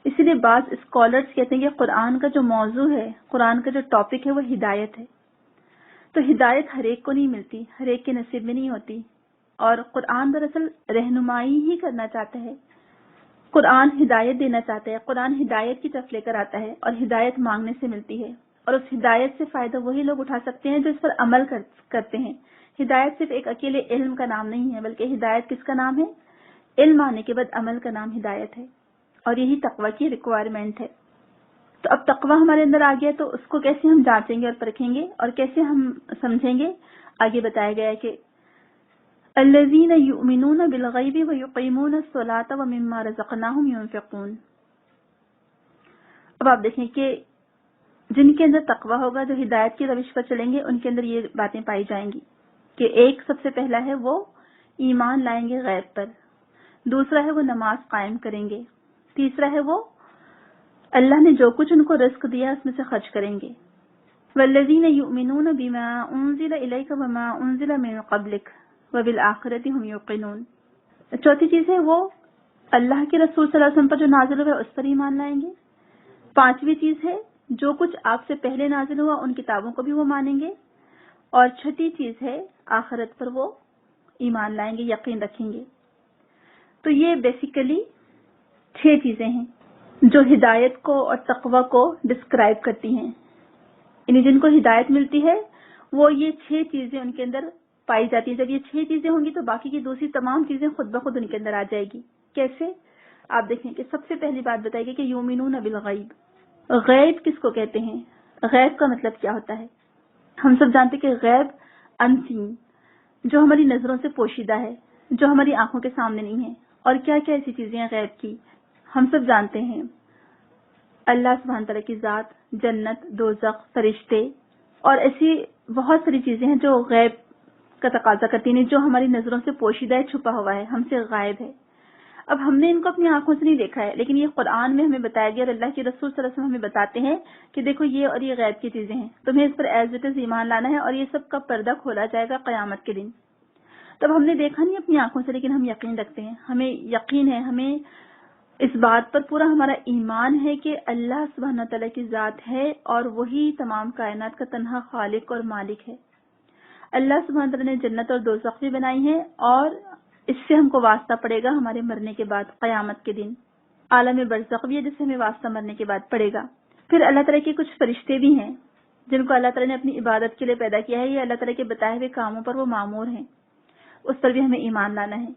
اسی لیے بعض اسکالرز کہتے ہیں کہ قرآن کا جو موضوع ہے، قرآن کا جو ٹاپک ہے وہ ہدایت ہے. تو ہدایت ہر ایک کو نہیں ملتی، ہر ایک کے نصیب میں نہیں ہوتی، اور قرآن دراصل رہنمائی ہی کرنا چاہتا ہے. قرآن ہدایت دینا چاہتا ہے، قرآن ہدایت کی طرف لے کر آتا ہے، اور ہدایت مانگنے سے ملتی ہے. اور اس ہدایت سے فائدہ وہی لوگ اٹھا سکتے ہیں جو اس پر عمل کرتے ہیں. ہدایت صرف ایک اکیلے علم کا نام نہیں ہے، بلکہ ہدایت کس کا نام ہے؟ علم آنے کے بعد عمل کا نام ہدایت ہے، اور یہی تقوی کی ریکوائرمنٹ ہے. تو اب تقوی ہمارے اندر آ گیا تو اس کو کیسے ہم جانچیں گے اور پرکھیں گے اور کیسے ہم سمجھیں گے؟ آگے بتایا گیا ہے کہ الذین یؤمنون بالغیب ویقیمون الصلاۃ ومما رزقناہم ينفقون. اب آپ دیکھیں کہ جن کے اندر تقوی ہوگا، جو ہدایت کی روش پر چلیں گے، ان کے اندر یہ باتیں پائی جائیں گی کہ ایک سب سے پہلا ہے وہ ایمان لائیں گے غیب پر، دوسرا ہے وہ نماز قائم کریں گے، تیسرا ہے وہ اللہ نے جو کچھ ان کو رزق دیا اس میں سے خرچ کریں گے. والذین یؤمنون بما انزل الیک وما انزل من قبلک وبالآخرۃ هم یوقنون. چوتھی چیز ہے وہ اللہ کے رسول صلی اللہ علیہ وسلم پر جو نازل ہوا اس پر ایمان لائیں گے. پانچویں چیز ہے جو کچھ آپ سے پہلے نازل ہوا ان کتابوں کو بھی وہ مانیں گے. اور چھٹی چیز ہے آخرت پر وہ ایمان لائیں گے، یقین رکھیں گے. تو یہ بیسیکلی 6 چیزیں ہیں جو ہدایت کو اور تقوی کو ڈسکرائب کرتی ہیں. یعنی جن کو ہدایت ملتی ہے وہ یہ 6 چیزیں ان کے اندر پائی جاتی ہیں. جب یہ 6 چیزیں ہوں گی تو باقی کی دوسری تمام چیزیں خود بخود ان کے اندر آ جائے گی. کیسے؟ آپ دیکھیں کہ سب سے پہلی بات بتائی گئی کہ یؤمنون بالغیب. غیب کس کو کہتے ہیں؟ غیب کا مطلب کیا ہوتا ہے؟ ہم سب جانتے کہ غیب انسین، جو ہماری نظروں سے پوشیدہ ہے، جو ہماری آنکھوں کے سامنے نہیں ہے. اور کیا کیا ایسی چیزیں ہیں غیب کی؟ ہم سب جانتے ہیں اللہ سبحانہ تعالیٰ کی ذات، جنت، دوزخ، فرشتے، اور ایسی بہت ساری چیزیں ہیں جو غیب کا تقاضا کرتی ہیں، جو ہماری نظروں سے پوشیدہ ہے، چھپا ہوا ہے، ہم سے غائب ہے. اب ہم نے ان کو اپنی آنکھوں سے نہیں دیکھا ہے، لیکن یہ قرآن میں ہمیں بتایا گیا اور اللہ کے رسول صلی اللہ علیہ وسلم ہمیں بتاتے ہیں کہ دیکھو یہ اور یہ غیب کی چیزیں ہیں، تمہیں اس پر ایز اٹ از ایمان لانا ہے، اور یہ سب کا پردہ کھولا جائے گا قیامت کے دن. تب ہم نے دیکھا نہیں اپنی آنکھوں سے، لیکن ہم یقین رکھتے ہیں، ہمیں یقین ہے، ہمیں اس بات پر پورا ہمارا ایمان ہے کہ اللہ سبحانہ تعالیٰ کی ذات ہے اور وہی تمام کائنات کا تنہا خالق اور مالک ہے. اللہ سبحانہ تعالیٰ نے جنت اور دوزخ بھی بنائی ہیں، اور اس سے ہم کو واسطہ پڑے گا ہمارے مرنے کے بعد قیامت کے دن. عالم برزخ بھی ہے جس سے ہمیں واسطہ مرنے کے بعد پڑے گا. پھر اللہ تعالیٰ کے کچھ فرشتے بھی ہیں جن کو اللہ تعالیٰ نے اپنی عبادت کے لیے پیدا کیا ہے. یہ اللہ تعالیٰ کے بتائے ہوئے کاموں پر وہ مامور ہیں، اس پر بھی ہمیں ایمان لانا ہے.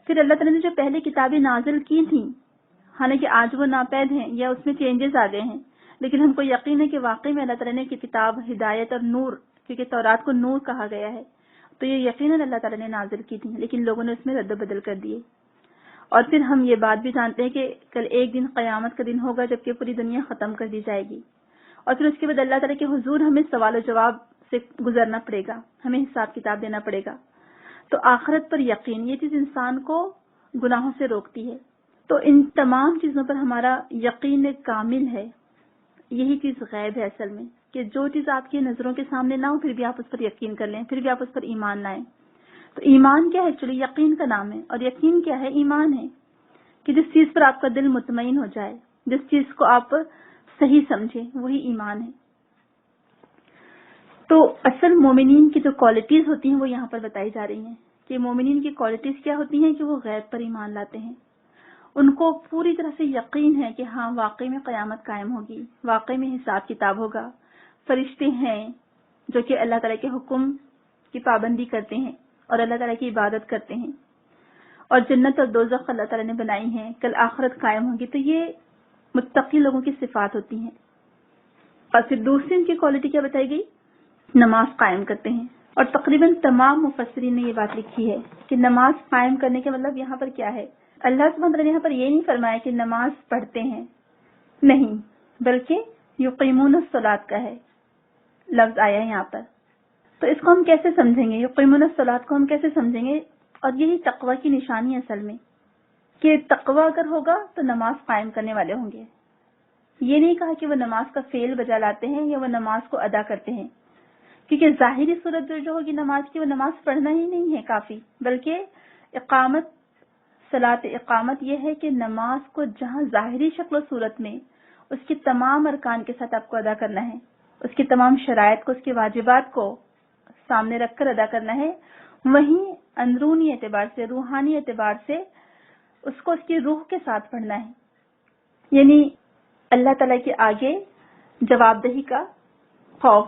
پھر اللہ تعالیٰ نے جو پہلے کتابیں نازل کی تھیں، حالانکہ آج وہ ناپید ہیں یا اس میں چینجز آ گئے ہیں، لیکن ہم کو یقین ہے کہ واقعی میں اللہ تعالیٰ نے کتاب ہدایت اور نور، کیونکہ تورات کو نور کہا گیا ہے، تو یہ یقیناً اللہ تعالیٰ نے نازل کی تھی، لیکن لوگوں نے اس میں رد و بدل کر دیے. اور پھر ہم یہ بات بھی جانتے ہیں کہ کل ایک دن قیامت کا دن ہوگا جبکہ پوری دنیا ختم کر دی جائے گی، اور پھر اس کے بعد اللہ تعالیٰ کے حضور ہمیں سوال و جواب سے گزرنا پڑے گا، ہمیں حساب کتاب دینا پڑے گا. تو آخرت پر یقین، یہ چیز انسان کو گناہوں سے روکتی ہے. تو ان تمام چیزوں پر ہمارا یقین کامل ہے. یہی چیز غیب ہے اصل میں، کہ جو چیز آپ کی نظروں کے سامنے نہ ہو پھر بھی آپ اس پر یقین کر لیں، پھر بھی آپ اس پر ایمان لائیں. تو ایمان کیا ہے؟ ایکچولی یقین کا نام ہے. اور یقین کیا ہے؟ ایمان ہے کہ جس چیز پر آپ کا دل مطمئن ہو جائے، جس چیز کو آپ صحیح سمجھیں، وہی ایمان ہے. تو اصل مومنین کی جو کوالٹیز ہوتی ہیں وہ یہاں پر بتائی جا رہی ہیں کہ مومنین کی کوالٹیز کیا ہوتی ہیں کہ وہ غیب پر ایمان لاتے ہیں. ان کو پوری طرح سے یقین ہے کہ ہاں واقعی میں قیامت قائم ہوگی، واقعی میں حساب کتاب ہوگا، فرشتے ہیں جو کہ اللہ تعالیٰ کے حکم کی پابندی کرتے ہیں اور اللہ تعالیٰ کی عبادت کرتے ہیں، اور جنت اور دوزخ اللہ تعالیٰ نے بنائی ہیں، کل آخرت قائم ہوگی. تو یہ متقی لوگوں کی صفات ہوتی ہیں. اور پھر دوسری ان کی کوالٹی کیا بتائی گئی؟ نماز قائم کرتے ہیں. اور تقریباً تمام مفسرین نے یہ بات لکھی ہے کہ نماز قائم کرنے کے مطلب یہاں پر کیا ہے. اللہ سبحانہ وتعالی نے یہاں پر یہ نہیں فرمایا کہ نماز پڑھتے ہیں، نہیں، بلکہ یقیمون الصلاۃ کا ہے لفظ آیا ہے یہاں پر. تو اس کو ہم کیسے سمجھیں گے؟ یقیمون الصلاۃ کو ہم کیسے سمجھیں گے؟ اور یہی تقوی کی نشانی ہے اصل میں، کہ تقوی اگر ہوگا تو نماز قائم کرنے والے ہوں گے. یہ نہیں کہا کہ وہ نماز کا فعل بجا لاتے ہیں یا وہ نماز کو ادا کرتے ہیں، کیونکہ ظاہری صورت جو ہوگی نماز کی، وہ نماز پڑھنا ہی نہیں ہے کافی، بلکہ اقامت صلاۃ اقامت یہ ہے کہ نماز کو جہاں ظاہری شکل و صورت میں اس کی تمام ارکان کے ساتھ آپ کو ادا کرنا ہے، اس کی تمام شرائط کو، اس کے واجبات کو سامنے رکھ کر ادا کرنا ہے، وہیں اندرونی اعتبار سے، روحانی اعتبار سے اس کو اس کی روح کے ساتھ پڑھنا ہے، یعنی اللہ تعالیٰ کے آگے جواب دہی کا خوف،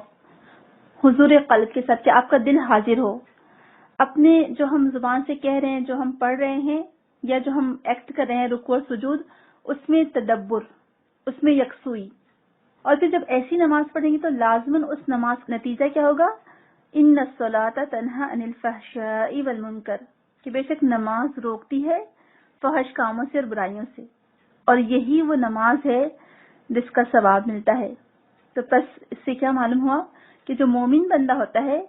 حضور قلب کے ساتھ کہ آپ کا دل حاضر ہو، اپنے جو ہم زبان سے کہہ رہے ہیں، جو ہم پڑھ رہے ہیں یا جو ہم ایکٹ کر رہے ہیں رکوع اور سجود، اس میں تدبر، اس میں یکسوئی. اور پھر جب ایسی نماز پڑھیں گے تو لازماً اس نماز کا نتیجہ کیا ہوگا؟ ان الصلاۃ تنہی عن الفحشاء والمنکر، کہ بے شک نماز روکتی ہے فحش کاموں سے اور برائیوں سے، اور یہی وہ نماز ہے جس کا ثواب ملتا ہے. تو بس اس سے کیا معلوم ہوا کہ جو مومن بندہ ہوتا ہے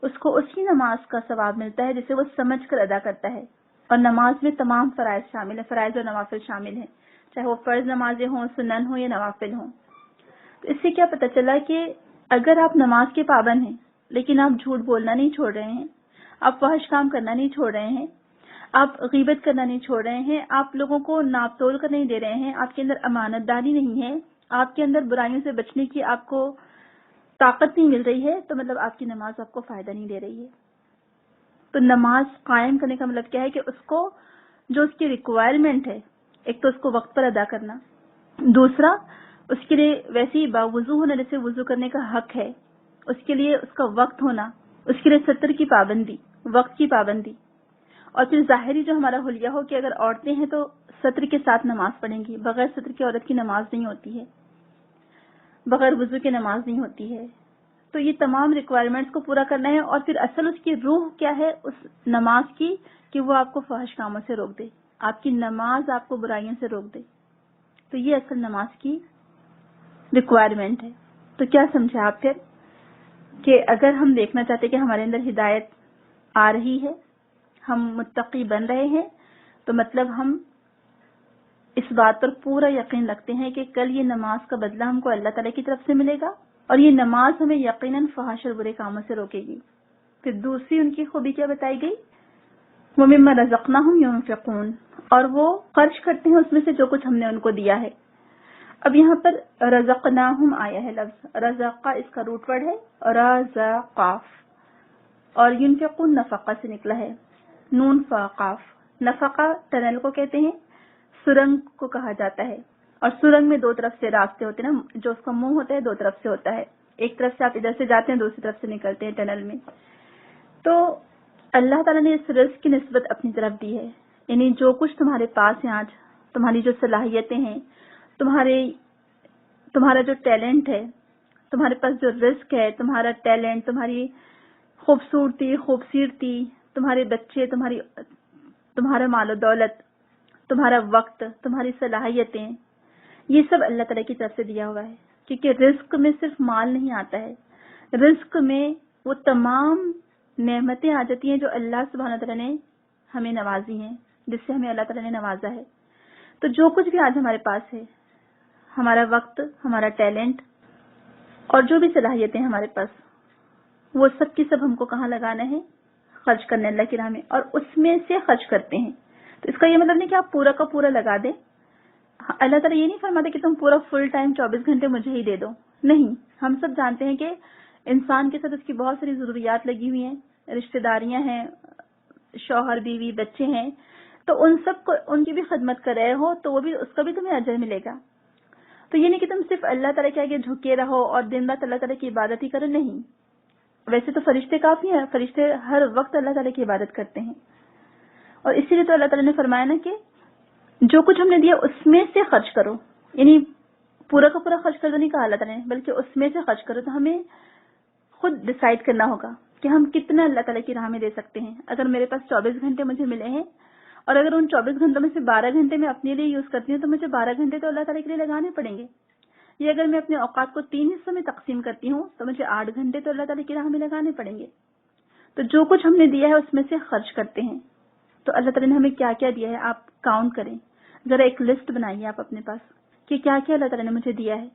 اس کو اسی نماز کا ثواب ملتا ہے جسے وہ سمجھ کر ادا کرتا ہے. اور نماز میں تمام فرائض شامل ہیں، فرائض اور نوافل شامل ہیں، چاہے وہ فرض نمازیں ہوں، سنن ہوں یا نوافل ہوں. تو اس سے کیا پتہ چلا کہ اگر آپ نماز کے پابند ہیں لیکن آپ جھوٹ بولنا نہیں چھوڑ رہے ہیں، آپ فحش کام کرنا نہیں چھوڑ رہے ہیں، آپ غیبت کرنا نہیں چھوڑ رہے ہیں، آپ لوگوں کو ناپ تول کر نہیں دے رہے ہیں، آپ کے اندر امانت داری نہیں ہے، آپ کے اندر برائیوں سے بچنے کی آپ کو طاقت نہیں مل رہی ہے، تو مطلب آپ کی نماز آپ کو فائدہ نہیں دے رہی ہے. تو نماز قائم کرنے کا مطلب کیا ہے کہ اس کو جو اس کی ریکوائرمنٹ ہے، ایک تو اس کو وقت پر ادا کرنا، دوسرا اس کے لیے ویسے ہی باوضو ہونا جیسے وضو کرنے کا حق ہے، اس کے لیے اس کا وقت ہونا، اس کے لیے ستر کی پابندی، وقت کی پابندی، اور پھر ظاہری جو ہمارا حلیہ ہو کہ اگر عورتیں ہیں تو ستر کے ساتھ نماز پڑھیں گی، بغیر ستر کی عورت کی نماز نہیں ہوتی ہے، بغیر وضو کے نماز نہیں ہوتی ہے. تو یہ تمام ریکوائرمنٹس کو پورا کرنا ہے، اور پھر اصل اس کی روح کیا ہے اس نماز کی کہ وہ آپ کو فحش کاموں سے روک دے، آپ کی نماز آپ کو برائیوں سے روک دے. تو یہ اصل نماز کی ریکوائرمنٹ ہے. تو کیا سمجھے آپ پھر کہ اگر ہم دیکھنا چاہتے کہ ہمارے اندر ہدایت آ رہی ہے، ہم متقی بن رہے ہیں، تو مطلب ہم اس بات پر پورا یقین رکھتے ہیں کہ کل یہ نماز کا بدلہ ہم کو اللہ تعالیٰ کی طرف سے ملے گا، اور یہ نماز ہمیں یقیناً فحش اور برے کاموں سے روکے گی. پھر دوسری ان کی خوبی کیا بتائی گئی؟ وَمِمَّا رَزَقْنَاهُمْ يُنْفِقُونَ، اور وہ خرچ کرتے ہیں اس میں سے جو کچھ ہم نے ان کو دیا ہے. اب یہاں پر رزقناہم آیا ہے لفظ، رزقہ اس کا روٹ ورڈ ہے، رزقاف، اور ينفقون نفقہ سے نکلا ہے، نون فاقاف. نفقہ ٹنل کو کہتے ہیں، سرنگ کو کہا جاتا ہے، اور سرنگ میں دو طرف سے راستے ہوتے ہیں نا، جو اس کا منہ ہوتا ہے دو طرف سے ہوتا ہے، ایک طرف سے آپ ادھر سے جاتے ہیں، دوسری طرف سے نکلتے ہیں ٹنل میں. تو اللہ تعالیٰ نے اس رزق کی نسبت اپنی طرف دی ہے، یعنی جو کچھ تمہارے پاس ہے آج، تمہاری جو صلاحیتیں ہیں، تمہارا جو ٹیلنٹ ہے، تمہارے پاس جو رزق ہے، تمہارا ٹیلنٹ، تمہاری خوبصورتی، تمہارے بچے، تمہارا مال و دولت، تمہارا وقت، تمہاری صلاحیتیں، یہ سب اللہ تعالیٰ کی طرف سے دیا ہوا ہے. کیونکہ رزق میں صرف مال نہیں آتا ہے، رزق میں وہ تمام نعمتیں آ جاتی ہیں جو اللہ سبحانہ تعالیٰ نے ہمیں نوازی ہیں، جس سے ہمیں اللہ تعالیٰ نے نوازا ہے. تو جو کچھ بھی آج ہمارے پاس ہے، ہمارا وقت، ہمارا ٹیلنٹ، اور جو بھی صلاحیتیں ہمارے پاس، وہ سب کی سب ہم کو کہاں لگانا ہے؟ خرچ کرنے اللہ کی راہ میں، اور اس میں سے خرچ کرتے ہیں. تو اس کا یہ مطلب نہیں کہ آپ پورا کا پورا لگا دیں. اللہ تعالیٰ یہ نہیں فرماتے کہ تم پورا فل ٹائم 24 گھنٹے مجھے ہی دے دو. نہیں، ہم سب جانتے ہیں کہ انسان کے ساتھ اس کی بہت ساری ضروریات لگی ہوئی ہیں، رشتہ داریاں ہیں، شوہر بیوی بچے ہیں، تو ان سب کو ان کی بھی خدمت کر رہے ہو تو وہ بھی اس کا بھی تمہیں اجر ملے گا. تو یہ نہیں کہ تم صرف اللہ تعالیٰ کے آگے جھکے رہو اور دن رات اللہ تعالیٰ کی عبادت ہی کرو. نہیں، ویسے تو فرشتے کافی ہیں، فرشتے ہر وقت اللہ تعالیٰ کی عبادت کرتے ہیں، اور اسی لیے تو اللہ تعالیٰ نے فرمایا نا کہ جو کچھ ہم نے دیا اس میں سے خرچ کرو. یعنی پورا کا پورا خرچ کر دو نہیں کہا اللہ تعالیٰ نے، بلکہ اس میں سے خرچ کرو. تو ہمیں خود ڈیسائیڈ کرنا ہوگا کہ ہم کتنا اللہ تعالیٰ کی راہ میں دے سکتے ہیں. اگر میرے پاس 24 گھنٹے مجھے ملے ہیں، اور اگر ان 24 گھنٹوں میں سے 12 گھنٹے میں اپنے لیے یوز کرتی ہوں، تو مجھے 12 گھنٹے تو اللہ تعالیٰ کے لیے لگانے پڑیں گے. یہ اگر میں اپنے اوقات کو 3 حصوں میں تقسیم کرتی ہوں تو مجھے 8 گھنٹے تو اللہ تعالیٰ کی راہ میں لگانے پڑیں گے. تو جو کچھ ہم نے دیا ہے اس میں سے خرچ کرتے ہیں. تو اللہ تعالیٰ نے ہمیں کیا کیا دیا ہے آپ کاؤنٹ کریں، ذرا ایک لسٹ بنائیے آپ اپنے پاس کہ کیا کیا اللہ تعالیٰ نے مجھے دیا ہے.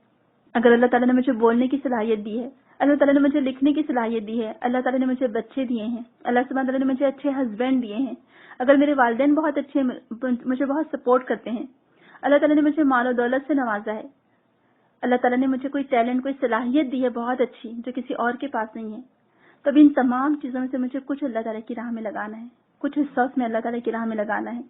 اگر اللہ تعالیٰ نے مجھے بولنے کی صلاحیت دی ہے، اللہ تعالیٰ نے مجھے لکھنے کی صلاحیت دی ہے، اللہ تعالیٰ نے مجھے بچے دیے ہیں، اللہ سبحانہ تعالیٰ نے مجھے اچھے ہسبینڈ دیے ہیں، اگر میرے والدین بہت اچھے مجھے بہت سپورٹ کرتے ہیں، اللہ تعالیٰ نے مجھے مال و دولت سے نوازا ہے، اللہ تعالیٰ نے مجھے کوئی ٹیلنٹ کوئی صلاحیت دی ہے بہت اچھی جو کسی اور کے پاس نہیں ہے، تب ان تمام چیزوں میں سے مجھے کچھ اللہ تعالیٰ کی راہ میں لگانا ہے، کچھ حصہ اس میں اللہ تعالیٰ کی راہ میں لگانا ہے۔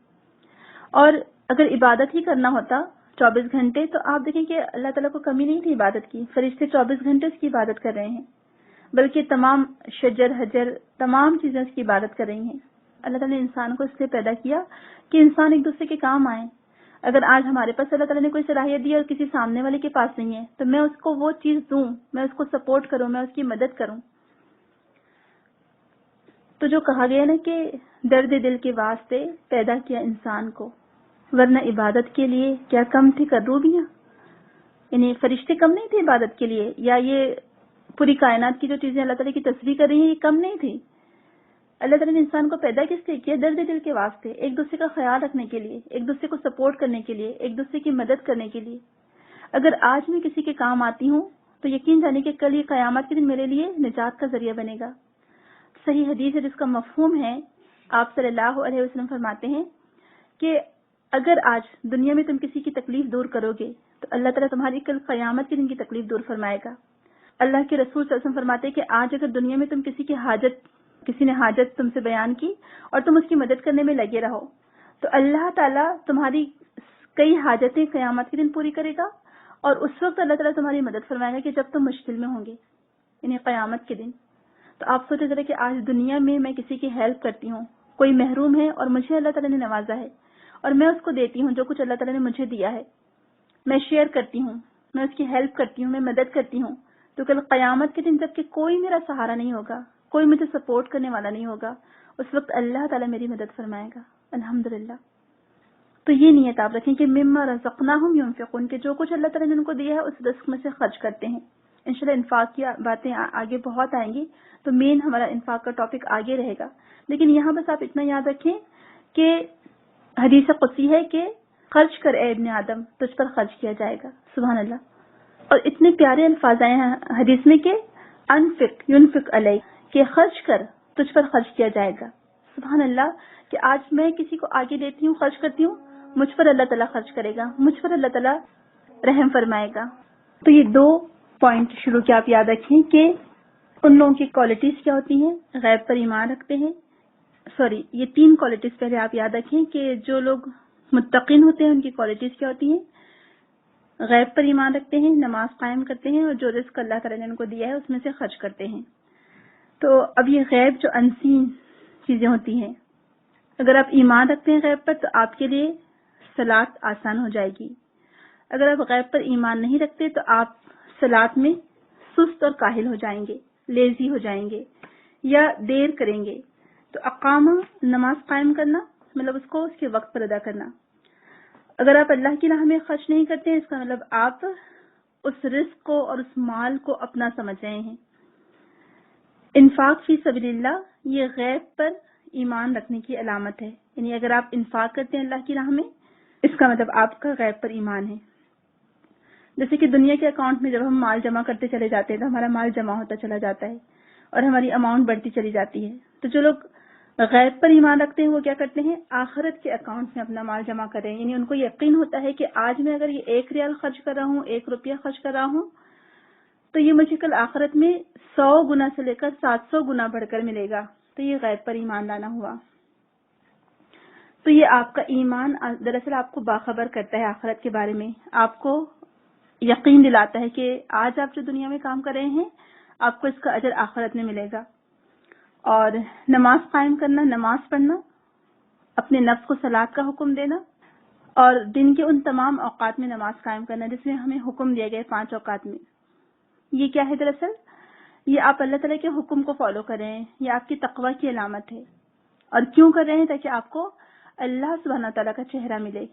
اور اگر عبادت ہی کرنا ہوتا 24 گھنٹے تو آپ دیکھیں کہ اللہ تعالیٰ کو کمی نہیں تھی عبادت کی، فرشتے 24 گھنٹے اس کی عبادت کر رہے ہیں، بلکہ تمام شجر حجر تمام چیزیں اس کی عبادت کر رہی ہیں۔ اللہ تعالیٰ نے انسان کو اس لیے پیدا کیا کہ انسان ایک دوسرے کے کام آئے۔ اگر آج ہمارے پاس اللہ تعالیٰ نے کوئی صلاحیت دی اور کسی سامنے والے کے پاس نہیں ہے تو میں اس کو وہ چیز دوں، میں اس کو سپورٹ کروں، میں اس کی مدد کروں۔ تو جو کہا گیا نا کہ درد دل کے واسطے پیدا کیا انسان کو، ورنہ عبادت کے لیے کیا کم تھی کروبیاں؟ یعنی فرشتے کم نہیں تھے عبادت کے لیے، یا یہ پوری کائنات کی جو چیزیں اللہ تعالیٰ کی تصویر کر رہی ہیں یہ کم نہیں تھی؟ اللہ تعالیٰ نے انسان کو پیدا کس لیے کیا؟ درد دل کے واسطے، ایک دوسرے کا خیال رکھنے کے لیے، ایک دوسرے کو سپورٹ کرنے کے لیے، ایک دوسرے کی مدد کرنے کے لیے۔ اگر آج میں کسی کے کام آتی ہوں تو یقین جانے کہ کل یہ قیامت کے دن میرے لیے نجات کا ذریعہ بنے گا۔ صحیح حدیث ہے جس کا مفہوم ہے، آپ صلی اللہ علیہ وسلم فرماتے ہیں کہ اگر آج دنیا میں تم کسی کی تکلیف دور کرو گے تو اللہ تعالیٰ تمہاری کل قیامت کے دن کی تکلیف دور فرمائے گا۔ اللہ کے رسول صلی اللہ علیہ وسلم فرماتے ہیں کہ آج اگر دنیا میں تم کسی نے حاجت تم سے بیان کی اور تم اس کی مدد کرنے میں لگے رہو تو اللہ تعالیٰ تمہاری کئی حاجتیں قیامت کے دن پوری کرے گا، اور اس وقت اللہ تعالیٰ تمہاری مدد فرمائے گا کہ جب تم مشکل میں ہوں گے، یعنی قیامت کے دن۔ تو آپ سوچیں ذرا کہ آج دنیا میں میں کسی کی ہیلپ کرتی ہوں، کوئی محروم ہے اور مجھے اللہ تعالیٰ نے نوازا ہے اور میں اس کو دیتی ہوں جو کچھ اللہ تعالیٰ نے مجھے دیا ہے، میں شیئر کرتی ہوں، میں اس کی ہیلپ کرتی ہوں، میں مدد کرتی ہوں، تو کل قیامت کے دن جب کہ کوئی میرا سہارا نہیں ہوگا، کوئی مجھے سپورٹ کرنے والا نہیں ہوگا، اس وقت اللہ تعالیٰ میری مدد فرمائے گا، الحمدللہ۔ تو یہ نیت آپ رکھیں کہ مما رزقناہم ينفقون، کہ جو کچھ اللہ تعالیٰ نے ان کو دیا ہے اس رزق میں سے خرچ کرتے ہیں۔ انشاءاللہ انفاق کی باتیں آگے بہت آئیں گی، تو مین ہمارا انفاق کا ٹاپک آگے رہے گا، لیکن یہاں بس آپ اتنا یاد رکھیں کہ حدیث قدسی ہے کہ خرچ کر اے ابن آدم، تجھ پر خرچ کیا جائے گا، سبحان اللہ۔ اور اتنے پیارے الفاظ آئے ہیں حدیث میں کہ انفق ينفق علیک، کہ خرچ کر تجھ پر خرچ کیا جائے گا، سبحان اللہ۔ کہ آج میں کسی کو آگے دیتی ہوں، خرچ کرتی ہوں، مجھ پر اللہ تعالیٰ خرچ کرے گا، مجھ پر اللہ تعالیٰ رحم فرمائے گا۔ تو یہ دو پوائنٹ شروع کے آپ یاد رکھیں کہ ان لوگوں کی کوالٹیز کیا ہوتی ہیں، غیب پر ایمان رکھتے ہیں، یہ 3 کوالٹیز پہلے آپ یاد رکھیں کہ جو لوگ متقین ہوتے ہیں ان کی کوالٹیز کیا ہوتی ہیں، غیب پر ایمان رکھتے ہیں، نماز قائم کرتے ہیں، اور جو رزق اللہ تعالیٰ نے ان کو دیا ہے اس میں سے خرچ کرتے ہیں۔ تو اب یہ غیب جو انسین چیزیں ہوتی ہیں، اگر آپ ایمان رکھتے ہیں غیب پر تو آپ کے لیے صلاۃ آسان ہو جائے گی۔ اگر آپ غیب پر ایمان نہیں رکھتے تو آپ صلاۃ میں سست اور کاہل ہو جائیں گے، لیزی ہو جائیں گے یا دیر کریں گے۔ تو اقامہ، نماز قائم کرنا مطلب اس کو اس کے وقت پر ادا کرنا۔ اگر آپ اللہ کی راہ میں خرچ نہیں کرتے اس کا مطلب آپ اس رزق کو اور اس مال کو اپنا سمجھ رہے ہیں۔ انفاق فی سبیل اللہ یہ غیب پر ایمان رکھنے کی علامت ہے، یعنی اگر آپ انفاق کرتے ہیں اللہ کی راہ میں اس کا مطلب آپ کا غیب پر ایمان ہے۔ جیسے کہ دنیا کے اکاؤنٹ میں جب ہم مال جمع کرتے چلے جاتے ہیں تو ہمارا مال جمع ہوتا چلا جاتا ہے اور ہماری اماؤنٹ بڑھتی چلی جاتی ہے۔ تو جو لوگ غیب پر ایمان رکھتے ہیں وہ کیا کرتے ہیں، آخرت کے اکاؤنٹ میں اپنا مال جمع کر رہے ہیں، یعنی ان کو یقین ہوتا ہے کہ آج میں اگر یہ 1 ریال خرچ کر رہا ہوں، 1 روپیہ خرچ کر رہا ہوں تو یہ مجھے کل آخرت میں 100 گنا سے لے کر 700 گنا بڑھ کر ملے گا۔ تو یہ غیب پر ایمان لانا ہوا۔ تو یہ آپ کا ایمان دراصل آپ کو باخبر کرتا ہے آخرت کے بارے میں، آپ کو یقین دلاتا ہے کہ آج آپ جو دنیا میں کام کر رہے ہیں آپ کو اس کا اجر آخرت میں ملے گا۔ اور نماز قائم کرنا، نماز پڑھنا، اپنے نفس کو صلاۃ کا حکم دینا، اور دن کے ان تمام اوقات میں نماز قائم کرنا جس میں ہمیں حکم دیا گیا 5 اوقات میں۔ یہ کیا ہے دراصل؟ یہ آپ اللہ تعالیٰ کے حکم کو فالو کر رہے ہیں، یہ آپ کی تقوی کی علامت ہے۔ اور کیوں کر رہے ہیں؟ تاکہ آپ کو اللہ سبحانہ تعالیٰ کا چہرہ ملے،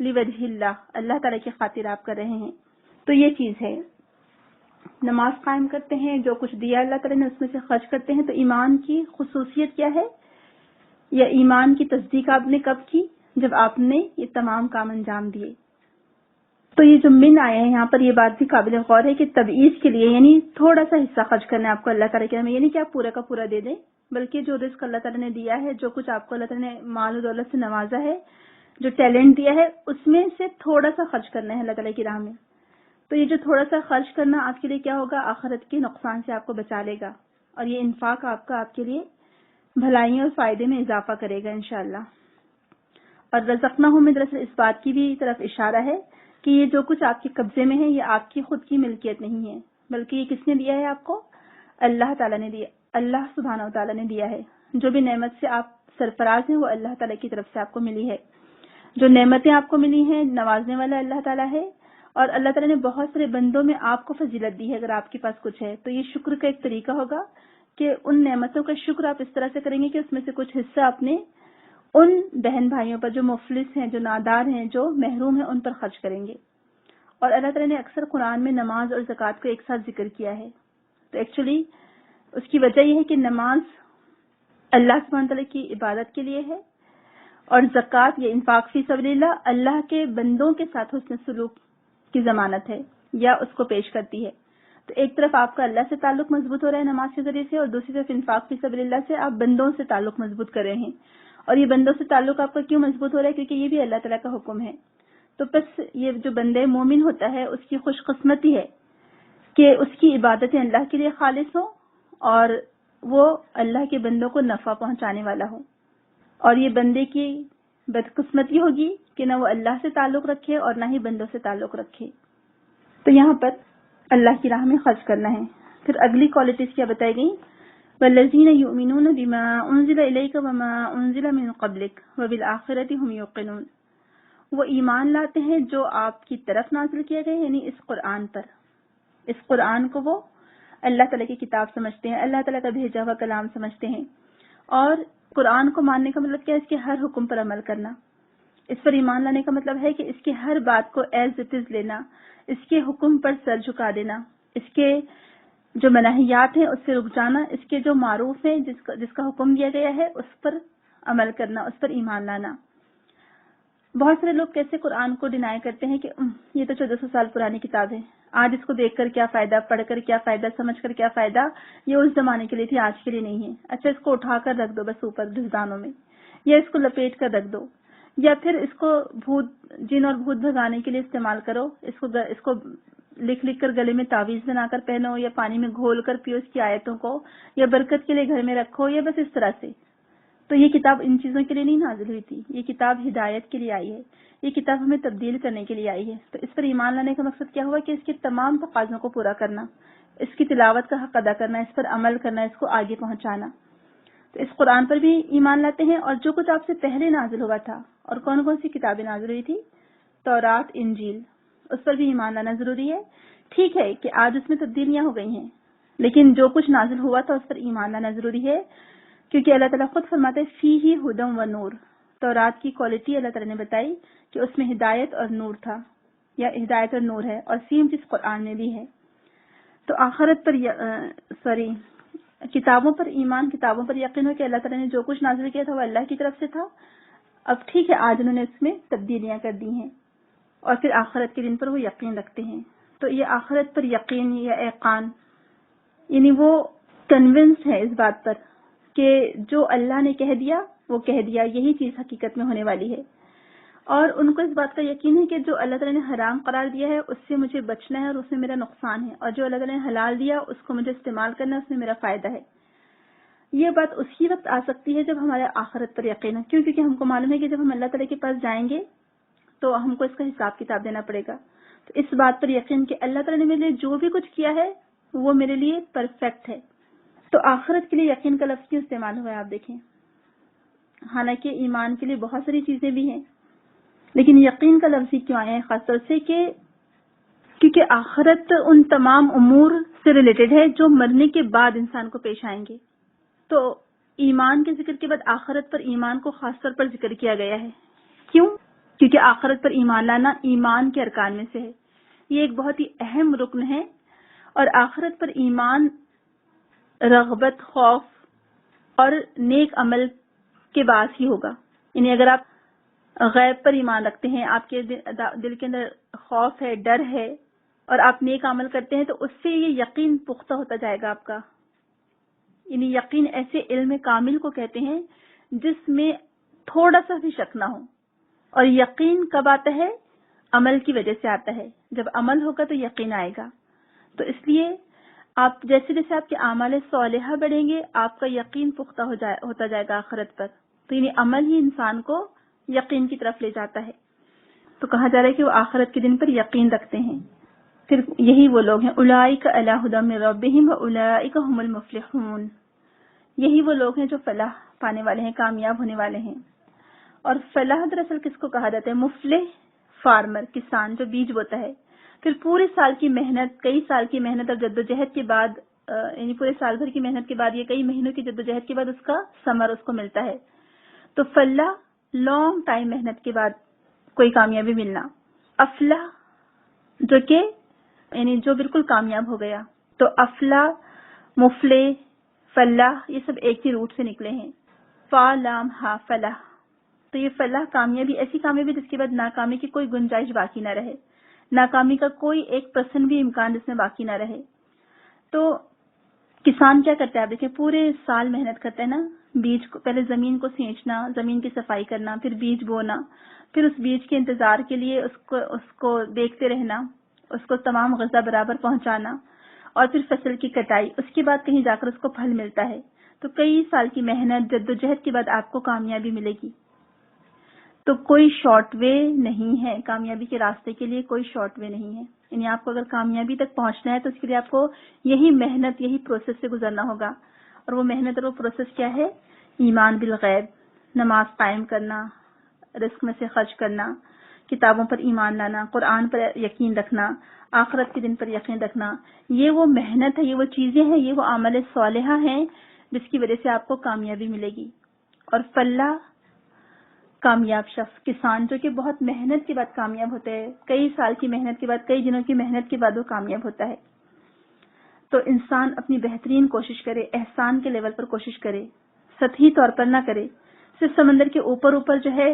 لوجہ اللہ، اللہ تعالیٰ کی خاطر آپ کر رہے ہیں۔ تو یہ چیز ہے، نماز قائم کرتے ہیں، جو کچھ دیا اللہ تعالیٰ نے اس میں سے خرچ کرتے ہیں۔ تو ایمان کی خصوصیت کیا ہے، یا ایمان کی تصدیق آپ نے کب کی؟ جب آپ نے یہ تمام کام انجام دیے۔ تو یہ جو من آئے ہیں یہاں پر یہ بات بھی قابل غور ہے کہ تبعیض کے لیے، یعنی تھوڑا سا حصہ خرچ کرنا ہے آپ کو اللہ تعالیٰ کے نام میں، یعنی کہ آپ پورا کا پورا دے دیں، بلکہ جو رزق اللہ تعالیٰ نے دیا ہے، جو کچھ آپ کو اللہ تعالیٰ نے مال و دولت سے نوازا ہے، جو ٹیلنٹ دیا ہے، اس میں سے تھوڑا سا خرچ کرنا ہے اللہ تعالیٰ کی راہ میں. تو یہ جو تھوڑا سا خرچ کرنا آپ کے لیے کیا ہوگا، آخرت کے نقصان سے آپ کو بچا لے گا، اور یہ انفاق آپ کے لیے بھلائیوں اور فائدے میں اضافہ کرے گا انشاءاللہ. اور رزقناہم میں دراصل اس بات کی بھی طرف اشارہ ہے کہ یہ جو کچھ آپ کے قبضے میں ہے یہ آپ کی خود کی ملکیت نہیں ہے، بلکہ یہ کس نے دیا ہے آپ کو، اللہ تعالیٰ نے دیا، اللہ سبحانہ و تعالیٰ نے دیا ہے. جو بھی نعمت سے آپ سرفراز ہیں وہ اللہ تعالیٰ کی طرف سے آپ کو ملی ہے. جو نعمتیں آپ کو ملی ہیں نوازنے والا اللہ تعالیٰ ہے، اور اللہ تعالیٰ نے بہت سارے بندوں میں آپ کو فضیلت دی ہے. اگر آپ کے پاس کچھ ہے تو یہ شکر کا ایک طریقہ ہوگا کہ ان نعمتوں کا شکر آپ اس طرح سے کریں گے کہ اس میں سے کچھ حصہ اپنے ان بہن بھائیوں پر جو مفلس ہیں، جو نادار ہیں، جو محروم ہیں، ان پر خرچ کریں گے. اور اللہ تعالیٰ نے اکثر قرآن میں نماز اور زکوٰۃ کو ایک ساتھ ذکر کیا ہے. تو ایکچولی اس کی وجہ یہ ہے کہ نماز اللہ سبحانہ تعالیٰ کی عبادت کے لیے ہے، اور زکوٰۃ یا انفاق فی سبیل اللہ اللہ کے بندوں کے ساتھ حسن سلوک کی ضمانت ہے یا اس کو پیش کرتی ہے. تو ایک طرف آپ کا اللہ سے تعلق مضبوط ہو رہا ہے نماز کے ذریعے سے، اور دوسری طرف انفاق فی سبیل اللہ سے آپ بندوں سے تعلق مضبوط کر رہے ہیں. اور یہ بندوں سے تعلق آپ کا کیوں مضبوط ہو رہا ہے، کیونکہ یہ بھی اللہ تعالیٰ کا حکم ہے. تو بس یہ جو بندے مومن ہوتا ہے اس کی خوش قسمتی ہے کہ اس کی عبادتیں اللہ کے لیے خالص ہوں اور وہ اللہ کے بندوں کو نفع پہنچانے والا ہو. اور یہ بندے کی بدقسمتی ہوگی کہ نہ وہ اللہ سے تعلق رکھے اور نہ ہی بندوں سے تعلق رکھے. تو یہاں پر اللہ کی راہ میں خرچ کرنا ہے. پھر اگلی کوالٹیز کیا بتائی گئی، والذین یؤمنون بما انزل الیک وما انزل من قبلک وبالآخرۃ هم یوقنون. وہ ایمان لاتے ہیں جو آپ کی طرف نازل کیا گئے، یعنی اس قرآن پر. اس قرآن کو وہ اللہ تعالیٰ کی کتاب سمجھتے ہیں، اللہ تعالیٰ کا بھیجا ہوا کلام سمجھتے ہیں. اور قرآن کو ماننے کا مطلب کیا ہے، اس کے ہر حکم پر عمل کرنا. اس پر ایمان لانے کا مطلب ہے کہ اس کے ہر بات کو ایز اٹ از لینا، اس کے حکم پر سر جھکا دینا، اس کے جو منہیات ہیں اس سے رک جانا، اس کے جو معروف ہیں جس کا حکم دیا گیا ہے اس پر عمل کرنا، اس پر ایمان لانا. بہت سارے لوگ کیسے قرآن کو ڈینائی کرتے ہیں کہ یہ تو 1400 سال پرانی کتاب ہے، آج اس کو دیکھ کر کیا فائدہ، پڑھ کر کیا فائدہ، سمجھ کر کیا فائدہ، یہ اس زمانے کے لیے تھی، آج کے لیے نہیں ہے. اچھا اس کو اٹھا کر رکھ دو بس اوپر دستانوں میں، یا اس کو لپیٹ کر رکھ دو، یا پھر اس کو جن اور بھوت بھگانے کے لیے استعمال کرو. اس کو لکھ کر گلے میں تعویذ بنا کر پہنو، یا پانی میں گھول کر پیو اس کی آیتوں کو، یا برکت کے لیے گھر میں رکھو، یا بس اس طرح سے. تو یہ کتاب ان چیزوں کے لیے نہیں نازل ہوئی تھی، یہ کتاب ہدایت کے لیے آئی ہے، یہ کتاب ہمیں تبدیل کرنے کے لیے آئی ہے. تو اس پر ایمان لانے کا مقصد کیا ہوا کہ اس کے تمام تقاضوں کو پورا کرنا، اس کی تلاوت کا حق ادا کرنا، اس پر عمل کرنا، اس کو آگے پہنچانا. تو اس قرآن پر بھی ایمان لاتے ہیں. اور جو کچھ آپ سے پہلے نازل ہوا تھا، اور کون کون سی کتابیں نازل ہوئی تھی، تورات، انجیل، اس پر بھی ایمان لانا ضروری ہے. ٹھیک ہے کہ آج اس میں تبدیلیاں ہو گئی ہیں، لیکن جو کچھ نازل ہوا تھا اس پر ایمان لانا ضروری ہے، کیونکہ اللہ تعالیٰ خود فرماتے ہیں فیہ ھدی و نور. تورات کی کوالٹی اللہ تعالیٰ نے بتائی کہ اس میں ہدایت اور نور تھا، یا ہدایت اور نور ہے، اور سیم چیز قرآن میں بھی ہے. تو آخرت پر کتابوں پر ایمان، کتابوں پر یقین ہو کہ اللہ تعالیٰ نے جو کچھ نازل کیا تھا وہ اللہ کی طرف سے تھا. اب ٹھیک ہے آج انہوں نے اس میں تبدیلیاں کر دی ہیں، اور پھر آخرت کے دن پر وہ یقین رکھتے ہیں. تو یہ آخرت پر یقین یا ایقان، یعنی وہ کنونس ہے اس بات پر کہ جو اللہ نے کہہ دیا وہ کہہ دیا، یہی چیز حقیقت میں ہونے والی ہے. اور ان کو اس بات کا یقین ہے کہ جو اللہ تعالیٰ نے حرام قرار دیا ہے اس سے مجھے بچنا ہے اور اس میں میرا نقصان ہے، اور جو اللہ تعالیٰ نے حلال دیا اس کو مجھے استعمال کرنا ہے، اس میں میرا فائدہ ہے. یہ بات اسی وقت آ سکتی ہے جب ہمارے آخرت پر یقین ہے. کیوں؟ کیونکہ ہم کو معلوم ہے کہ جب ہم اللہ تعالیٰ کے پاس جائیں گے تو ہم کو اس کا حساب کتاب دینا پڑے گا. تو اس بات پر یقین کہ اللہ تعالیٰ نے میرے لیے جو بھی کچھ کیا ہے وہ میرے لیے پرفیکٹ ہے. تو آخرت کے لیے یقین کا لفظ کیوں استعمال ہوا ہے آپ دیکھیں. حالانکہ ایمان کے لیے بہت ساری چیزیں بھی ہیں، لیکن یقین کا لفظ ہی کیوں آیا ہے خاص طور سے کہ کیونکہ آخرت ان تمام امور سے ریلیٹڈ ہے جو مرنے کے بعد انسان کو پیش آئیں گے. تو ایمان کے ذکر کے بعد آخرت پر ایمان کو خاص طور پر ذکر کیا گیا ہے. کیوں؟ کیونکہ آخرت پر ایمان لانا ایمان کے ارکان میں سے ہے. یہ ایک بہت ہی اہم رکن ہے، اور آخرت پر ایمان رغبت، خوف اور نیک عمل کے باعث ہی ہوگا. یعنی اگر آپ غیب پر ایمان رکھتے ہیں، آپ کے دل کے اندر خوف ہے، ڈر ہے، اور آپ نیک عمل کرتے ہیں تو اس سے یہ یقین پختہ ہوتا جائے گا آپ کا. یعنی یقین ایسے علم کامل کو کہتے ہیں جس میں تھوڑا سا بھی شک نہ ہو. اور یقین کب آتا ہے؟ عمل کی وجہ سے آتا ہے. جب عمل ہوگا تو یقین آئے گا. تو اس لیے آپ جیسے جیسے آپ کے اعمال صالحہ بڑھیں گے آپ کا یقین پختہ ہوتا جائے گا آخرت پر. تو یعنی عمل ہی انسان کو یقین کی طرف لے جاتا ہے. تو کہا جا رہا ہے کہ وہ آخرت کے دن پر یقین رکھتے ہیں. پھر یہی وہ لوگ ہیں اولئک علی ھدی من ربہم واولئک ھم المفلحون. یہی وہ لوگ ہیں جو فلاح پانے والے ہیں، کامیاب ہونے والے ہیں. اور فلاح دراصل کس کو کہا جاتا ہے؟ مفلح، فارمر، کسان جو بیج بوتا ہے. پھر پورے سال کی محنت، کئی سال کی محنت اور جدوجہد کے بعد، یعنی پورے سال بھر کی محنت کے بعد، یہ کئی مہینوں کی جدوجہد کے بعد اس کا ثمر اس کو ملتا ہے. تو فلاح لانگ ٹائم محنت کے بعد کوئی کامیابی ملنا. افلاح جو کہ یعنی جو بالکل کامیاب ہو گیا. تو افلاح، مفلح، فلاح یہ سب ایک ہی روٹ سے نکلے ہیں. فا لام ہا فلاح. تو یہ فلاح کامیابی، ایسی کامیابی جس کے بعد ناکامی کی کوئی گنجائش باقی نہ رہے، ناکامی کا کوئی 1% بھی امکان جس میں باقی نہ رہے. تو کسان کیا کرتا ہے؟ آپ دیکھیں پورے سال محنت کرتا ہے نا. بیج کو پہلے زمین کو سینچنا، زمین کی صفائی کرنا، پھر بیج بونا، پھر اس بیج کے انتظار کے لیے اس کو دیکھتے رہنا، اس کو تمام غذا برابر پہنچانا، اور پھر فصل کی کٹائی. اس کے بعد کہیں جا کر اس کو پھل ملتا ہے. تو کئی سال کی محنت جدوجہد کے بعد آپ کو کامیابی ملے گی. تو کوئی شارٹ وے نہیں ہے کامیابی کے راستے کے لیے، کوئی شارٹ وے نہیں ہے. یعنی آپ کو اگر کامیابی تک پہنچنا ہے تو اس کے لیے آپ کو یہی محنت، یہی پروسیس سے گزرنا ہوگا. اور وہ محنت اور وہ پروسیس کیا ہے؟ ایمان بالغیب، نماز قائم کرنا، رزق میں سے خرچ کرنا، کتابوں پر ایمان لانا، قرآن پر یقین رکھنا، آخرت کے دن پر یقین رکھنا. یہ وہ محنت ہے، یہ وہ چیزیں ہیں، یہ وہ عمل صالحہ ہیں جس کی وجہ سے آپ کو کامیابی ملے گی. اور فلاح کامیاب شخص، کسان جو کہ بہت محنت کے بعد کامیاب ہوتا ہے، کئی سال کی محنت کے بعد، کئی دنوں کی محنت کے بعد وہ کامیاب ہوتا ہے. تو انسان اپنی بہترین کوشش کرے، احسان کے لیول پر کوشش کرے، سطحی طور پر نہ کرے. صرف سمندر کے اوپر اوپر جو ہے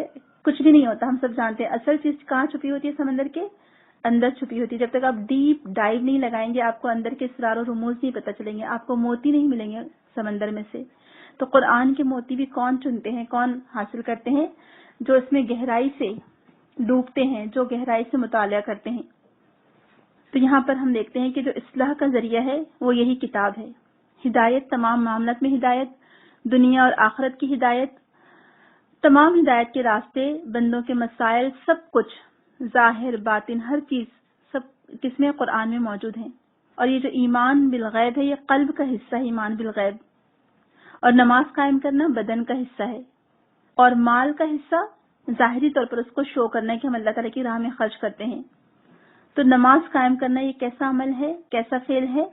کچھ بھی نہیں ہوتا. ہم سب جانتے ہیں اصل چیز کہاں چھپی ہوتی ہے؟ سمندر کے اندر چھپی ہوتی ہے. جب تک آپ ڈیپ ڈائیو نہیں لگائیں گے آپ کو اندر کے اسرار و رموز نہیں پتہ چلیں گے، آپ کو موتی نہیں ملیں گے سمندر میں سے. تو قرآن کے موتی بھی کون چنتے ہیں، کون حاصل کرتے ہیں؟ جو اس میں گہرائی سے ڈوبتے ہیں، جو گہرائی سے مطالعہ کرتے ہیں. تو یہاں پر ہم دیکھتے ہیں کہ جو اصلاح کا ذریعہ ہے وہ یہی کتاب ہے. ہدایت، تمام معاملات میں ہدایت، دنیا اور آخرت کی ہدایت، تمام ہدایت کے راستے، بندوں کے مسائل، سب کچھ ظاہر باطن ہر چیز سب کس میں؟ قرآن میں موجود ہیں. اور یہ جو ایمان بالغیب ہے یہ قلب کا حصہ ہے، ایمان بالغیب. اور نماز قائم کرنا بدن کا حصہ ہے. اور مال کا حصہ ظاہری طور پر اس کو شو کرنا ہے کہ ہم اللہ تعالیٰ کی راہ میں خرچ کرتے ہیں. تو نماز قائم کرنا یہ کیسا عمل ہے، کیسا فعل ہے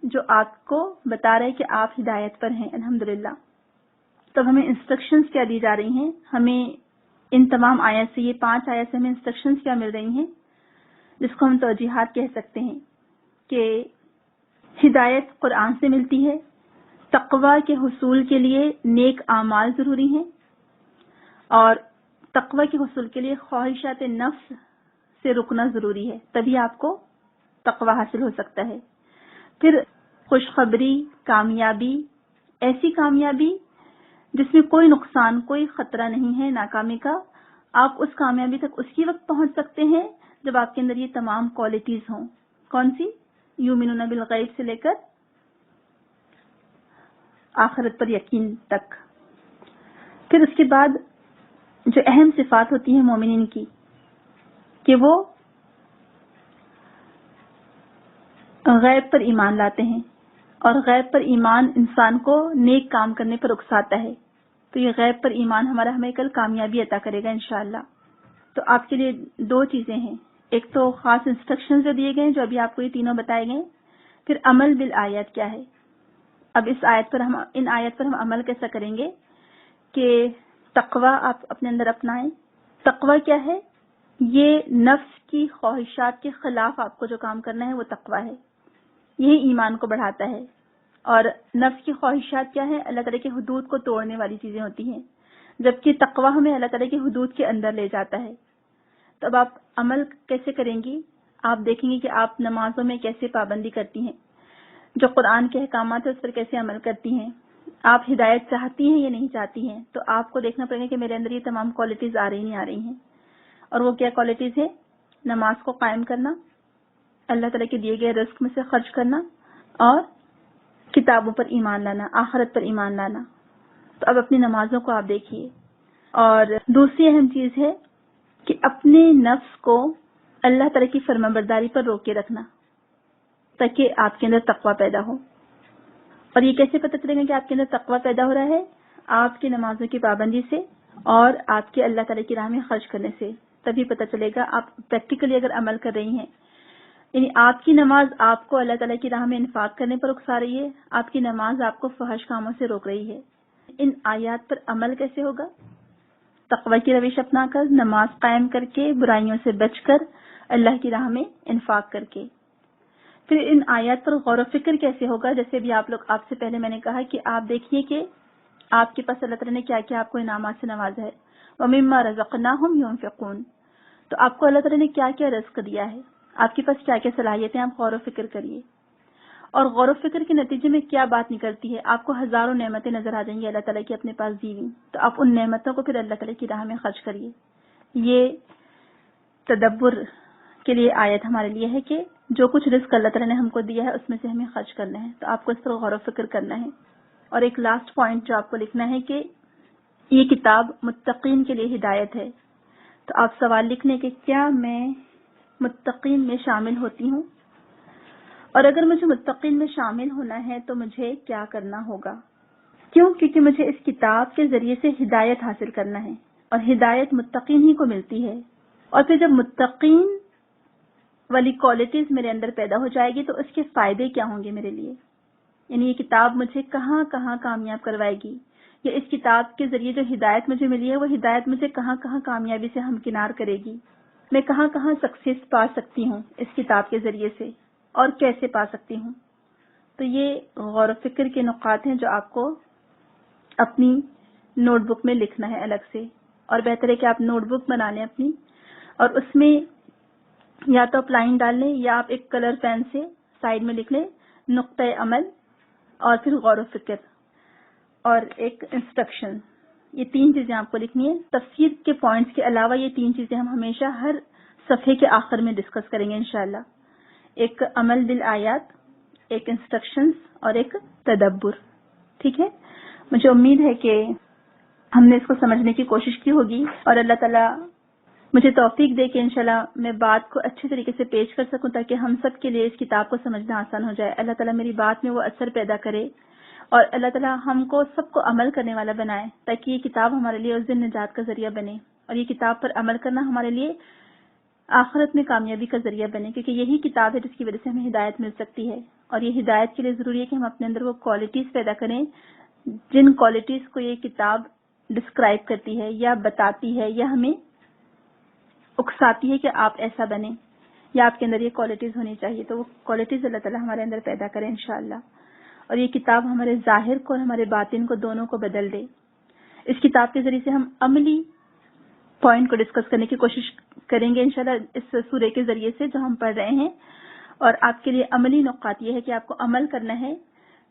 جو آپ کو بتا رہے کہ آپ ہدایت پر ہیں الحمدللہ. تب ہمیں انسٹرکشنز کیا دی جا رہی ہیں؟ ہمیں ان تمام آیات سے، یہ 5 آیات سے ہمیں انسٹرکشنز کیا مل رہی ہیں جس کو ہم توجیحات کہہ سکتے ہیں کہ ہدایت قرآن سے ملتی ہے، تقوی کے حصول کے لیے نیک اعمال ضروری ہیں، اور تقوی کے حصول کے لیے خواہشات نفس سے رکنا ضروری ہے، تبھی آپ کو تقوی حاصل ہو سکتا ہے. پھر خوشخبری، کامیابی، ایسی کامیابی جس میں کوئی نقصان، کوئی خطرہ نہیں ہے ناکامی کا. آپ اس کامیابی تک اسی وقت پہنچ سکتے ہیں جب آپ کے اندر یہ تمام کوالٹیز ہوں. کون سی؟ یؤمنون بالغیب سے لے کر آخرت پر یقین تک. پھر اس کے بعد جو اہم صفات ہوتی ہیں مومنین کی کہ وہ غیب پر ایمان لاتے ہیں، اور غیب پر ایمان انسان کو نیک کام کرنے پر اکساتا ہے. تو یہ غیب پر ایمان ہمیں کل کامیابی عطا کرے گا انشاءاللہ. تو آپ کے لیے 2 چیزیں ہیں، ایک تو خاص انسٹرکشن جو دیے گئے ہیں جو ابھی آپ کو یہ تینوں بتائے گئے، پھر عمل بالآیات کیا ہے. اب ان آیت پر ہم عمل کیسا کریں گے کہ تقوی آپ اپنے اندر اپنائیں. تقوی کیا ہے؟ یہ نفس کی خواہشات کے خلاف آپ کو جو کام کرنا ہے وہ تقوی ہے. یہی ایمان کو بڑھاتا ہے. اور نفس کی خواہشات کیا ہے؟ اللہ تعالیٰ کے حدود کو توڑنے والی چیزیں ہوتی ہیں. جبکہ تقویٰ ہمیں اللہ تعالیٰ کی حدود کے اندر لے جاتا ہے. تو اب آپ عمل کیسے کریں گی؟ آپ دیکھیں گے کہ آپ نمازوں میں کیسے پابندی کرتی ہیں، جو قرآن کے احکامات ہیں اس پر کیسے عمل کرتی ہیں. آپ ہدایت چاہتی ہیں یا نہیں چاہتی ہیں؟ تو آپ کو دیکھنا پڑے گا کہ میرے اندر یہ تمام کوالٹیز آ رہی نہیں آ رہی ہیں. اور وہ کیا کوالٹیز ہے؟ نماز کو قائم کرنا، اللہ تعالیٰ کے دیے گئے رزق میں سے خرچ کرنا، اور کتابوں پر ایمان لانا، آخرت پر ایمان لانا. تو اب اپنی نمازوں کو آپ دیکھیے. اور دوسری اہم چیز ہے کہ اپنے نفس کو اللہ تعالیٰ کی فرما برداری پر روک کے رکھنا تاکہ آپ کے اندر تقویٰ پیدا ہو. اور یہ کیسے پتہ چلے گا کہ آپ کے اندر تقویٰ پیدا ہو رہا ہے؟ آپ کی نمازوں کی پابندی سے اور آپ کے اللہ تعالیٰ کی راہ میں خرچ کرنے سے تبھی پتہ چلے گا. آپ پریکٹیکلی اگر عمل کر رہی ہیں، یعنی آپ کی نماز آپ کو اللہ تعالیٰ کی راہ میں انفاق کرنے پر اکسا رہی ہے، آپ کی نماز آپ کو فحش کاموں سے روک رہی ہے. ان آیات پر عمل کیسے ہوگا؟ تقوی کی روش اپنا کر، نماز قائم کر کے، برائیوں سے بچ کر، اللہ کی راہ میں انفاق کر کے. پھر ان آیات پر غور و فکر کیسے ہوگا؟ جیسے بھی آپ سے پہلے میں نے کہا کہ آپ دیکھیے کہ آپ کے پاس اللہ تعالیٰ نے کیا کیا آپ کو انعامات سے نوازا ہے. وَمِمَّا رَزَقْنَاهُمْ يُنْفِقُونَ. تو آپ کو اللہ تعالیٰ نے کیا کیا رزق دیا ہے، آپ کے پاس کیا کیا صلاحیتیں، آپ غور و فکر کریے. اور غور و فکر کے نتیجے میں کیا بات نکلتی ہے؟ آپ کو ہزاروں نعمتیں نظر آ جائیں گی اللہ تعالیٰ کی اپنے پاس دی ہوئی. تو آپ ان نعمتوں کو پھر اللہ تعالیٰ کی راہ میں خرچ کریے. یہ تدبر کے لیے آیت ہمارے لیے ہے کہ جو کچھ رزق اللہ تعالیٰ نے ہم کو دیا ہے اس میں سے ہمیں خرچ کرنا ہے. تو آپ کو اس پر غور و فکر کرنا ہے. اور ایک لاسٹ پوائنٹ جو آپ کو لکھنا ہے کہ یہ کتاب متقین کے لیے ہدایت ہے. تو آپ سوال لکھ لیں کہ کیا میں متقین میں شامل ہوتی ہوں، اور اگر مجھے متقین میں شامل ہونا ہے تو مجھے کیا کرنا ہوگا. کیوں؟ کیونکہ مجھے اس کتاب کے ذریعے سے ہدایت حاصل کرنا ہے، اور ہدایت متقین ہی کو ملتی ہے. اور پھر جب متقین والی کوالٹیز میرے اندر پیدا ہو جائے گی تو اس کے فائدے کیا ہوں گے میرے لیے. یعنی یہ کتاب مجھے کہاں کہاں کامیاب کروائے گی، یا اس کتاب کے ذریعے جو ہدایت مجھے ملی ہے وہ ہدایت مجھے کہاں کہاں کامیابی سے ہمکنار کرے گی، میں کہاں کہاں سکسیس پا سکتی ہوں اس کتاب کے ذریعے سے، اور کیسے پا سکتی ہوں. تو یہ غور و فکر کے نقاط ہیں جو آپ کو اپنی نوٹ بک میں لکھنا ہے الگ سے. اور بہتر ہے کہ آپ نوٹ بک بنا لیں اپنی، اور اس میں یا تو آپ لائن ڈال لیں یا آپ ایک کلر پین سے سائڈ میں لکھ لیں نقطۂ عمل، اور پھر غور و فکر، اور ایک انسٹرکشن. یہ تین چیزیں آپ کو لکھنی ہے. تفسیر کے پوائنٹس کے علاوہ یہ تین چیزیں ہم ہمیشہ ہر صفحے کے آخر میں ڈسکس کریں گے انشاءاللہ. ایک عمل بالآیات، ایک انسٹرکشنز، اور ایک تدبر. ٹھیک ہے؟ مجھے امید ہے کہ ہم نے اس کو سمجھنے کی کوشش کی ہوگی، اور اللہ تعالیٰ مجھے توفیق دے کہ انشاءاللہ میں بات کو اچھے طریقے سے پیش کر سکوں تاکہ ہم سب کے لیے اس کتاب کو سمجھنا آسان ہو جائے. اللہ تعالیٰ میری بات میں وہ اثر پیدا کرے، اور اللہ تعالیٰ ہم کو سب کو عمل کرنے والا بنائے تاکہ یہ کتاب ہمارے لیے اس دن نجات کا ذریعہ بنے، اور یہ کتاب پر عمل کرنا ہمارے لیے آخرت میں کامیابی کا ذریعہ بنے، کیونکہ یہی کتاب ہے جس کی وجہ سے ہمیں ہدایت مل سکتی ہے. اور یہ ہدایت کے لیے ضروری ہے کہ ہم اپنے اندر وہ کوالٹیز پیدا کریں جن کوالٹیز کو یہ کتاب ڈسکرائب کرتی ہے یا بتاتی ہے یا ہمیں اکساتی ہے کہ آپ ایسا بنیں، یا آپ کے اندر یہ کوالٹیز ہونی چاہیے. تو وہ کوالٹیز اللہ تعالیٰ ہمارے اندر پیدا کرے انشاءاللہ. اور یہ کتاب ہمارے ظاہر کو اور ہمارے باطن کو دونوں کو بدل دے. اس کتاب کے ذریعے سے ہم عملی پوائنٹ کو ڈسکس کرنے کی کوشش کریں گے انشاءاللہ اس سورے کے ذریعے سے جو ہم پڑھ رہے ہیں. اور آپ کے لیے عملی نقاط یہ ہے کہ آپ کو عمل کرنا ہے.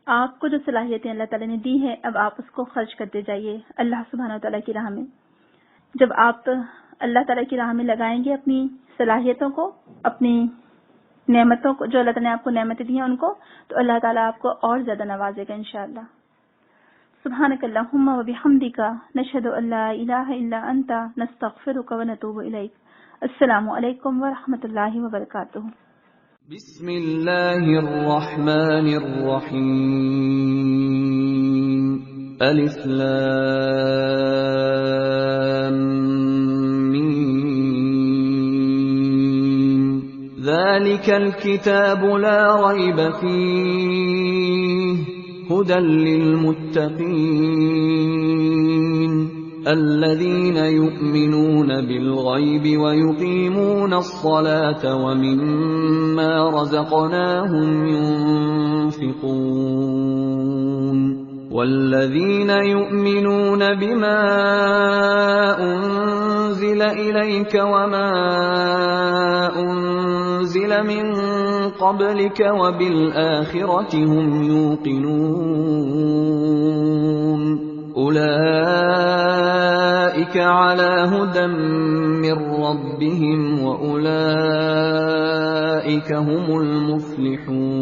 آپ کو جو صلاحیتیں اللہ تعالیٰ نے دی ہیں اب آپ اس کو خرچ کرتے جائیے اللہ سبحانہ و تعالیٰ کی راہ میں. جب آپ اللہ تعالیٰ کی راہ میں لگائیں گے اپنی صلاحیتوں کو، اپنی نعمتوں کو، جو اللہ تعالیٰ نے آپ کو نعمتیں دی ہیں ان کو، تو اللہ تعالیٰ آپ کو اور زیادہ نوازے گا انشاءاللہ. سبحانک اللہم و بحمدک، نشہد ان لا الہ الا انت، نستغفرک و نتوب الیک. السلام علیکم ورحمۃ اللہ وبرکاتہ. بسم اللہ الرحمن الرحیم. الف لام میم. ذلك الكتاب لا ريب فيه هدى للمتقين الذين يؤمنون بالغيب ويقيمون الصلاة ومما رزقناهم ينفقون والذين يؤمنون بما أنزل إليك وما أنزل من قبلك وبالآخرة هم يوقنون أولئك على هدى من ربهم وأولئك هم المفلحون